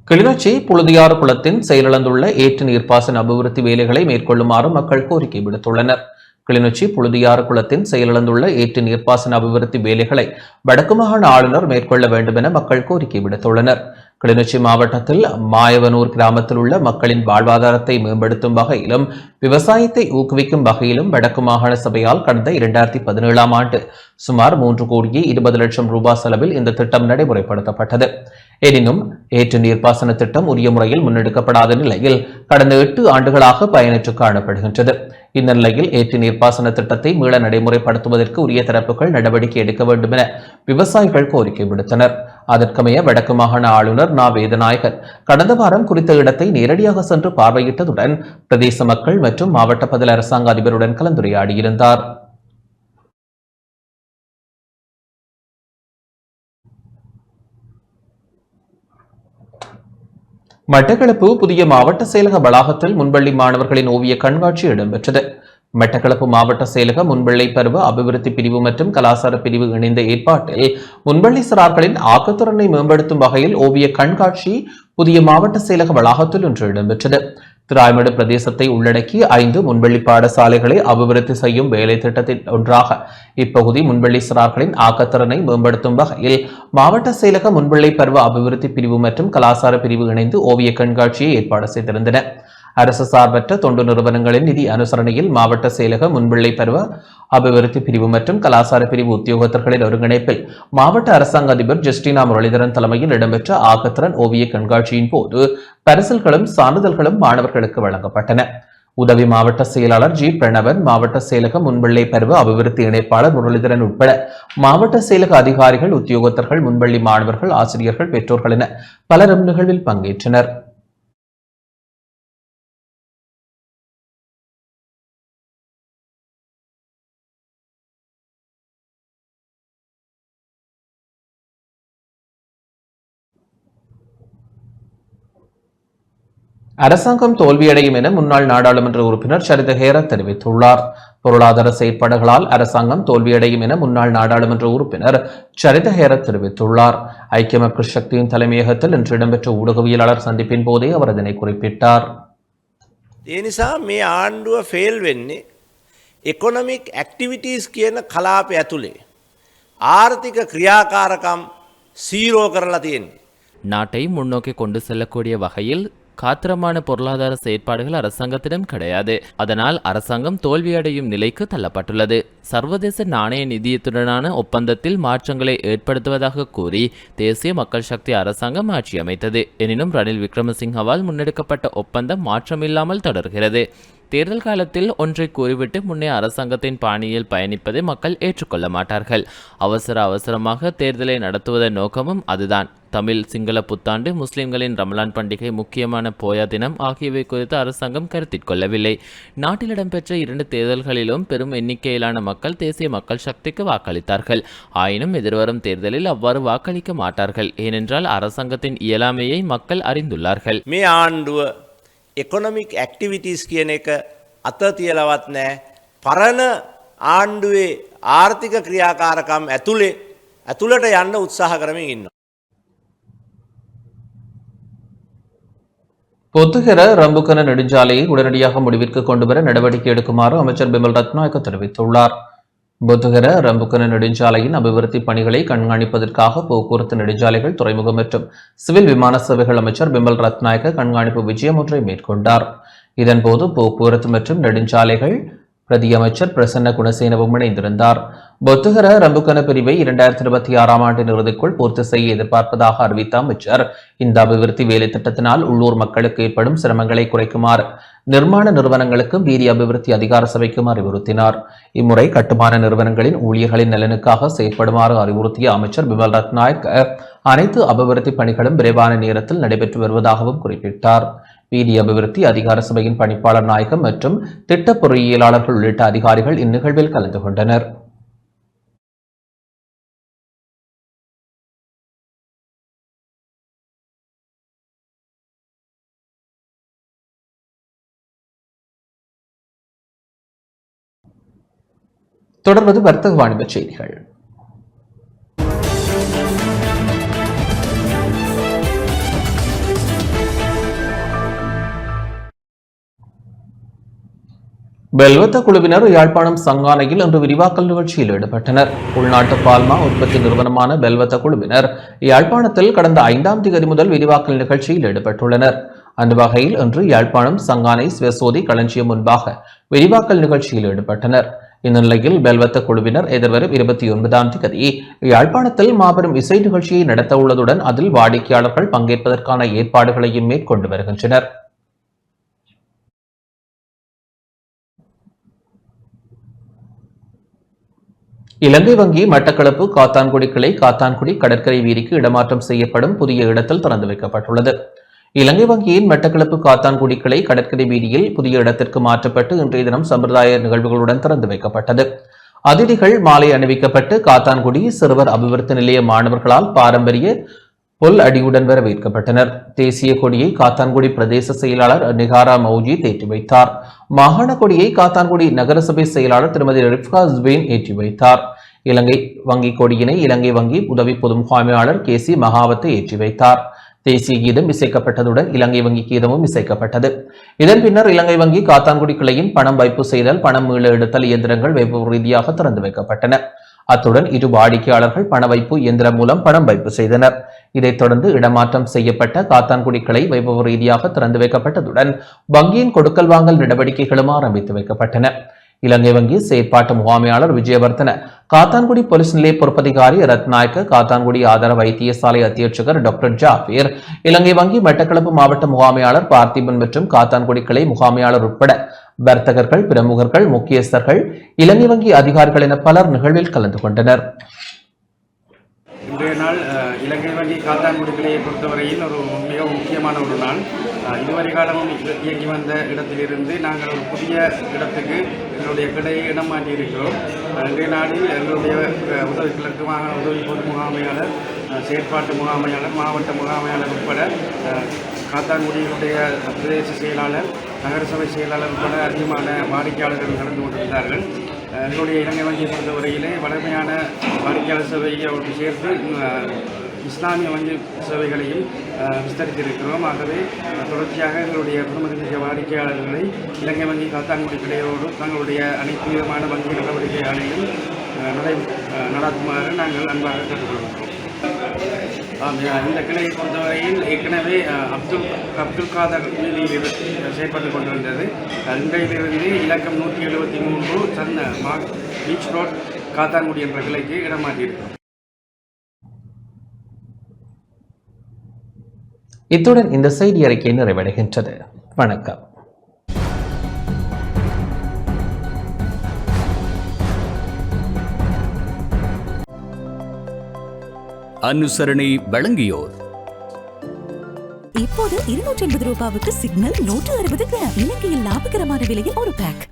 கிளிநொச்சி புழுதியாறு குளத்தின் செயலிழந்துள்ள ஏற்று நீர்ப்பாசன அபிவிருத்தி வேலைகளை மேற்கொள்ளுமாறு மக்கள் கோரிக்கை விடுத்துள்ளனர். கிளிநொச்சி புழுதியாறு குளத்தின் செயலிழந்துள்ள ஏற்று நீர்ப்பாசன அபிவிருத்தி வேலைகளை வடக்கு மாகாண ஆளுநர் மேற்கொள்ள வேண்டும் என மக்கள் கோரிக்கை விடுத்துள்ளனர். கிளிநொச்சி மாவட்டத்தில் மாயவனூர் கிராமத்தில் உள்ள மக்களின் வாழ்வாதாரத்தை மேம்படுத்தும் வகையிலும் விவசாயத்தை ஊக்குவிக்கும் வகையிலும் வடக்கு மாகாண சபையால் கடந்த 2017ஆம் ஆண்டு சுமார் 3,20,00,000 ரூபாய் செலவில் இந்த திட்டம் நடைமுறைப்படுத்தப்பட்டது. எனினும் ஏற்று நீர்ப்பாசன திட்டம் உரிய முறையில் முன்னெடுக்கப்படாத நிலையில் கடந்த 8 ஆண்டுகளாக பயனற்று காணப்படுகின்றது. இந்த நிலையில் ஏற்று நீர்ப்பாசன திட்டத்தை மீள நடைமுறைப்படுத்துவதற்கு உரிய தரப்புகள் நடவடிக்கை எடுக்க வேண்டும் என விவசாயிகள் கோரிக்கை விடுத்தனர். அதற்கமைய வடக்கு மாகாண ஆளுநர் நா. வேதநாயகன் கடந்த வாரம் குறித்த இடத்தை நேரடியாக சென்று பார்வையிட்டதுடன் பிரதேச மக்கள் மற்றும் மாவட்ட பதில் அரசாங்க அதிபருடன் கலந்துரையாடியிருந்தார். மட்டக்களப்பு புதிய மாவட்ட செயலக வளாகத்தில் முன்பள்ளி மாணவர்களின் ஓவிய கண்காட்சி இடம்பெற்றது. மட்டக்களப்பு மாவட்ட செயலக முன்பள்ளி பருவ அபிவிருத்தி பிரிவு மற்றும் கலாசார பிரிவு இணைந்த ஏற்பாட்டில் முன்பள்ளி சிறார்களின் ஆக்கத்திறனை மேம்படுத்தும் வகையில் ஓவிய கண்காட்சி புதிய மாவட்ட செயலக வளாகத்தில் இன்று இடம்பெற்றது. திராய்மடு பிரதேசத்தை உள்ளடக்கி 5 முன்பள்ளி பாடசாலைகளை அபிவிருத்தி செய்யும் வேலை திட்டத்தில் ஒன்றாக இப்பகுதி முன்பள்ளி சிறார்களின் ஆக்கத்திறனை மேம்படுத்தும் வகையில் மாவட்ட செயலக முன்பள்ளி பருவ அபிவிருத்தி பிரிவு மற்றும் கலாசார பிரிவு இணைந்து ஓவிய கண்காட்சியை ஏற்பாடு செய்திருந்தன. அரசு சார்பற்ற தொண்டு நிறுவனங்களின் நிதி அனுசரணையில் மாவட்ட செயலக முன்பள்ளி பருவ அபிவிருத்தி பிரிவு மற்றும் கலாசார பிரிவு உத்தியோகத்தர்களின் ஒருங்கிணைப்பில் மாவட்ட அரசாங்க அதிபர் ஜஸ்டினா முரளிதரன் தலைமையில் இடம்பெற்ற ஆக்கத்திறன் ஓவிய கண்காட்சியின் போது பரிசில்களும் சான்றிதழ்களும் மாணவர்களுக்கு வழங்கப்பட்டன. உதவி மாவட்ட செயலாளர் ஜி. பிரணவன், மாவட்ட செயலக முன்பள்ளி பருவ அபிவிருத்தி இணைப்பாளர் முரளிதரன் உட்பட மாவட்ட செயலக அதிகாரிகள், உத்தியோகத்தர்கள், முன்பள்ளி மாணவர்கள், ஆசிரியர்கள், பெற்றோர்கள் என பலரும் நிகழ்வில் பங்கேற்றனர். அரசாங்கம் தோல்வியடையும் என முன்னாள் நாடாளுமன்ற உறுப்பினர் சரித ஹேரத் தெரிவித்துள்ளார். பொருளாதார செயற்பாடுகளால் அரசாங்கம் தோல்வியடையும் என முன்னாள் நாடாளுமன்ற உறுப்பினர் சரித ஹேரத் தெரிவித்துள்ளார். ஐக்கிய மக்கள் சக்தியின் தலைமையகத்தில் இன்று இடம்பெற்ற ஊடகவியலாளர் சந்திப்பின் போதே அவர் இதனை குறிப்பிட்டார். ඒ නිසා මේ ආණ්ඩුව ෆේල් වෙන්නේ එකොනොමික් ඇක්ටිවිටීස් කියන කලාපය ඇතුලේ ආර්ථික ක්‍රියාකාරකම් සීරෝ කරලා තියෙන්නේ. நாட்டை முன்னோக்கி கொண்டு செல்லக்கூடிய வகையில் காத்திரமான பொருளாதார செயற்பாடுகள் அரசாங்கத்திடம் கிடையாது. அதனால் அரசாங்கம் தோல்வியடையும் நிலைக்கு தள்ளப்பட்டுள்ளது. சர்வதேச நாணய நிதியத்துடனான ஒப்பந்தத்தில் மாற்றங்களை ஏற்படுத்துவதாக கூறி தேசிய மக்கள் சக்தி அரசாங்கம் ஆட்சி அமைத்தது. எனினும் ரணில் விக்ரமசிங்கவால் முன்னெடுக்கப்பட்ட ஒப்பந்தம் மாற்றமில்லாமல் தொடர்கிறது. தேர்தல் காலத்தில் ஒன்றை கூறிவிட்டு முன்னே அரசாங்கத்தின் பாணியில் பயணிப்பதை மக்கள் ஏற்றுக்கொள்ள மாட்டார்கள். அவசரமாக தேர்தலை நடத்துவதன் நோக்கமும் அதுதான். தமிழ், சிங்கள புத்தாண்டு, முஸ்லிம்களின் ரமலான் பண்டிகை, முக்கியமான போயா தினம் ஆகியவை குறித்து அரசாங்கம் கருத்தில் கொள்ளவில்லை. நாட்டில் இடம்பெற்ற 2 தேர்தல்களிலும் பெரும் எண்ணிக்கையிலான மக்கள் தேசிய மக்கள் சக்திக்கு வாக்களித்தார்கள். ஆயினும் எதிர்வரும் தேர்தலில் அவ்வாறு வாக்களிக்க மாட்டார்கள். ஏனென்றால் அரசாங்கத்தின் இயலாமையை மக்கள் அறிந்துள்ளார்கள். මේ ආණ්ඩුව එකොනොමික් ඇක්ටිවිටීස් කියන එක අත තියලවත් නැහැ. පරණ ආණ්ඩුවේ ආර්ථික ක්‍රියාකාරකම් ඇතුළට යන්න උත්සාහ කරමින් ඉන්නවා. பொத்துகர ரம்புக்கன நெடுஞ்சாலையை உடனடியாக முடிவிற்கு கொண்டுவர நடவடிக்கை எடுக்குமாறு அமைச்சர் பிமல் ரத்நாயக்க தெரிவித்துள்ளார். பொத்துகர ரம்புக்கன நெடுஞ்சாலையின் அபிவிருத்தி பணிகளை கண்காணிப்பதற்காக போக்குவரத்து நெடுஞ்சாலைகள், துறைமுகம் மற்றும் சிவில் விமான சேவைகள் அமைச்சர் பிமல் ரத்நாயக்க கண்காணிப்பு விஜயம் ஒன்றை மேற்கொண்டார். இதன்போது போக்குவரத்து மற்றும் நெடுஞ்சாலைகள் பிரதி அமைச்சர் பிரசன்ன குணசேனவும் இணைந்திருந்தார். பொத்துகர ரம்புக்கன பிரிவை 2026ஆம் ஆண்டின் இறுதிக்குள் பூர்த்தி செய்ய எதிர்பார்ப்பதாக அறிவித்த அமைச்சர் இந்த அபிவிருத்தி வேலை திட்டத்தினால் உள்ளூர் மக்களுக்கு ஏற்படும் சிரமங்களை குறைக்குமாறு நிர்மாண நிறுவனங்களுக்கும் வீதி அபிவிருத்தி அதிகார சபைக்கும் அறிவுறுத்தினார். இம்முறை கட்டுமான நிறுவனங்களின் ஊழியர்களின் நலனுக்காக செயற்படுமாறு அறிவுறுத்திய அமைச்சர் பிமல் ரத்நாயக்க அனைத்து அபிவிருத்தி பணிகளும் விரைவான நேரத்தில் நடைபெற்று வருவதாகவும் குறிப்பிட்டார். வீதி அபிவிருத்தி அதிகார சபையின் பணிப்பாளர் நாயகம் மற்றும் திட்ட பொறியியலாளர்கள் உள்ளிட்ட அதிகாரிகள் இந்நிகழ்வில் கலந்து கொண்டனர். தொடர்வது வர்த்தக வாணிப செய்திகள். பெல்வத்த குழுவினர் யாழ்ப்பாணம் சங்கானையில் இன்று விரிவாக்கல் நிகழ்ச்சியில் ஈடுபட்டனர். உள்நாட்டு பால்மா உற்பத்தி நிறுவனமான பெல்வத்த குழுவினர் யாழ்ப்பாணத்தில் கடந்த 5ஆம் தேதி முதல் விரிவாக்கல் நிகழ்ச்சியில் ஈடுபட்டுள்ளனர். அந்த வகையில் இன்று யாழ்ப்பாணம் சங்கானை ஸ்வசோதி களஞ்சியம் முன்பாக விரிவாக்கல் நிகழ்ச்சியில் ஈடுபட்டனர். இந்த நிலையில் பெல்வத்த குழுவினர் எதிர்வரும் 29ஆம் தேதி யாழ்ப்பாணத்தில் மாபெரும் இசை நிகழ்ச்சியை நடத்த உள்ளதுடன் அதில் வாடிக்கையாளர்கள் பங்கேற்பதற்கான ஏற்பாடுகளையும் மேற்கொண்டு வருகின்றனர். இலங்கை வங்கி மட்டக்களப்பு காத்தான்குடி கிளை காத்தான்குடி கடற்கரை வீதிக்கு இடமாற்றம் செய்யப்படும் புதிய இடத்தில் திறந்து வைக்கப்பட்டுள்ளது. இலங்கை வங்கியின் மட்டக்களப்பு காத்தான்குடி கிளை கடற்கரை வீதியில் புதிய இடத்திற்கு மாற்றப்பட்டு இன்றைய தினம் சம்பிரதாய நிகழ்வுகளுடன் திறந்து வைக்கப்பட்டது. அதிதிகள் மாலை அணிவிக்கப்பட்டு காத்தான்குடி சிறுவர் அபிவிருத்தி நிலைய மாணவர்களால் பாரம்பரிய புல் அடியுடன் வரவேற்கப்பட்டனர். தேசிய கொடியை காத்தான்குடி பிரதேச செயலாளர் நிகாரா மௌஜித் ஏற்றி வைத்தார். மாகாண கொடியை காத்தான்குடி நகரசபை செயலாளர் திருமதி ரிப்கா ஜுபேன் ஏற்றி வைத்தார். இலங்கை வங்கி கொடியினை இலங்கை வங்கி உதவி பொது முகாமையாளர் KC மகாவத்தை ஏற்றி வைத்தார். தேசிய கீதம் இசைக்கப்பட்டதுடன் இலங்கை வங்கி கீதமும் இசைக்கப்பட்டது. இதன் பின்னர் இலங்கை வங்கி காத்தான்குடி கிளையின் பணம் வைப்பு செய்தல் பணம் மீள எடுத்தல் இயந்திரங்கள் வைப்பு ரீதியாக திறந்து வைக்கப்பட்டன. அத்துடன் இரு வாடிக்கையாளர்கள் பண வைப்பு இயந்திரம் மூலம் பணம் வைப்பு செய்தனர். இதைத் தொடர்ந்து இடமாற்றம் செய்யப்பட்ட காத்தான்குடி கிளை வைபவ ரீதியாக திறந்து வைக்கப்பட்டதுடன் வங்கியின் கொடுக்கல் வாங்கல் நடவடிக்கைகளும் ஆரம்பித்து வைக்கப்பட்டன. இலங்கை வங்கி செயற்பாட்டு முகாமையாளர் விஜயவர்தன, காத்தான்குடி போலீஸ் நிலைய பொறுப்பதிகாரி ரத்நாயக்க, காத்தான்குடி ஆதார வைத்தியசாலை அத்தியட்சகர் டாக்டர் ஜாபீர், இலங்கை வங்கி மட்டக்களப்பு மாவட்ட முகாமையாளர் பார்த்திபன் மற்றும் காத்தான்குடி கிளை முகாமையாளர் உட்பட வர்த்தகர்கள், பிரமுகர்கள், முக்கியஸ்தர்கள், இலங்கை வங்கி அதிகாரிகள் என பலர் நிகழ்வில் கலந்து கொண்டனர். இன்றைய நாள் இலங்கை வங்கி காத்தான்குடி கிளையை பொறுத்தவரையில் ஒரு மிக முக்கியமான ஒரு நாள். இதுவரை காலமும் இயங்கி வந்த இடத்திலிருந்து நாங்கள் ஒரு புதிய இடத்துக்கு எங்களுடைய கிளையை இடம் மாற்றியிருக்கிறோம். இன்றைய நாளில் எங்களுடைய உதவி கிழக்கு மாகாண உதவி பொது முகாமையாளர், செயற்பாட்டு முகாமையாளர், மாவட்ட முகாமையாளர் உட்பட காத்தான்குடியினுடைய பிரதேச செயலாளர், நகரசபை செயலாளர் உட்பட அதிகமான வாடிக்கையாளர்கள் நடந்து கொண்டிருந்தார்கள். எங்களுடைய இலங்கை வங்கியை பொறுத்தவரையிலே வலிமையான வாடிக்கையாளர் சேவையை சேர்த்து இஸ்லாமிய வங்கி சேவைகளையும் விஸ்தரித்திருக்கிறோம். ஆகவே தொடர்ச்சியாக எங்களுடைய பெருமதிமிக்க வாடிக்கையாளர்களை இலங்கை வங்கி காத்தான்குடி கிளையோடு தங்களுடைய அனைத்து விதமான வங்கி நடவடிக்கைகளையும் நடத்துமாறு நாங்கள் அன்பாக கேட்டுக்கொள்கிறோம். இந்த கிளையை பொறுத்தவரையில் ஏற்கனவே அப்துல் காதர் வீதியில் செயல்பட்டு கொண்டிருந்தது. இன்றையிலிருந்து இலக்கம் 173 பீச் ரோட் காத்தான்குடி என்ற கிளைக்கு இடம் மாற்றியிருக்கிறோம். இத்துடன் இந்த செய்தி அறிக்கை நிறைவடைகின்றது. வணக்கம். அனுசரணை வழங்கியோர் இப்போது 280 ரூபாவுக்கு சிக்னல் 160 கிராம். இலங்கையில் லாபகரமான விலையில் ஒரு பேக்.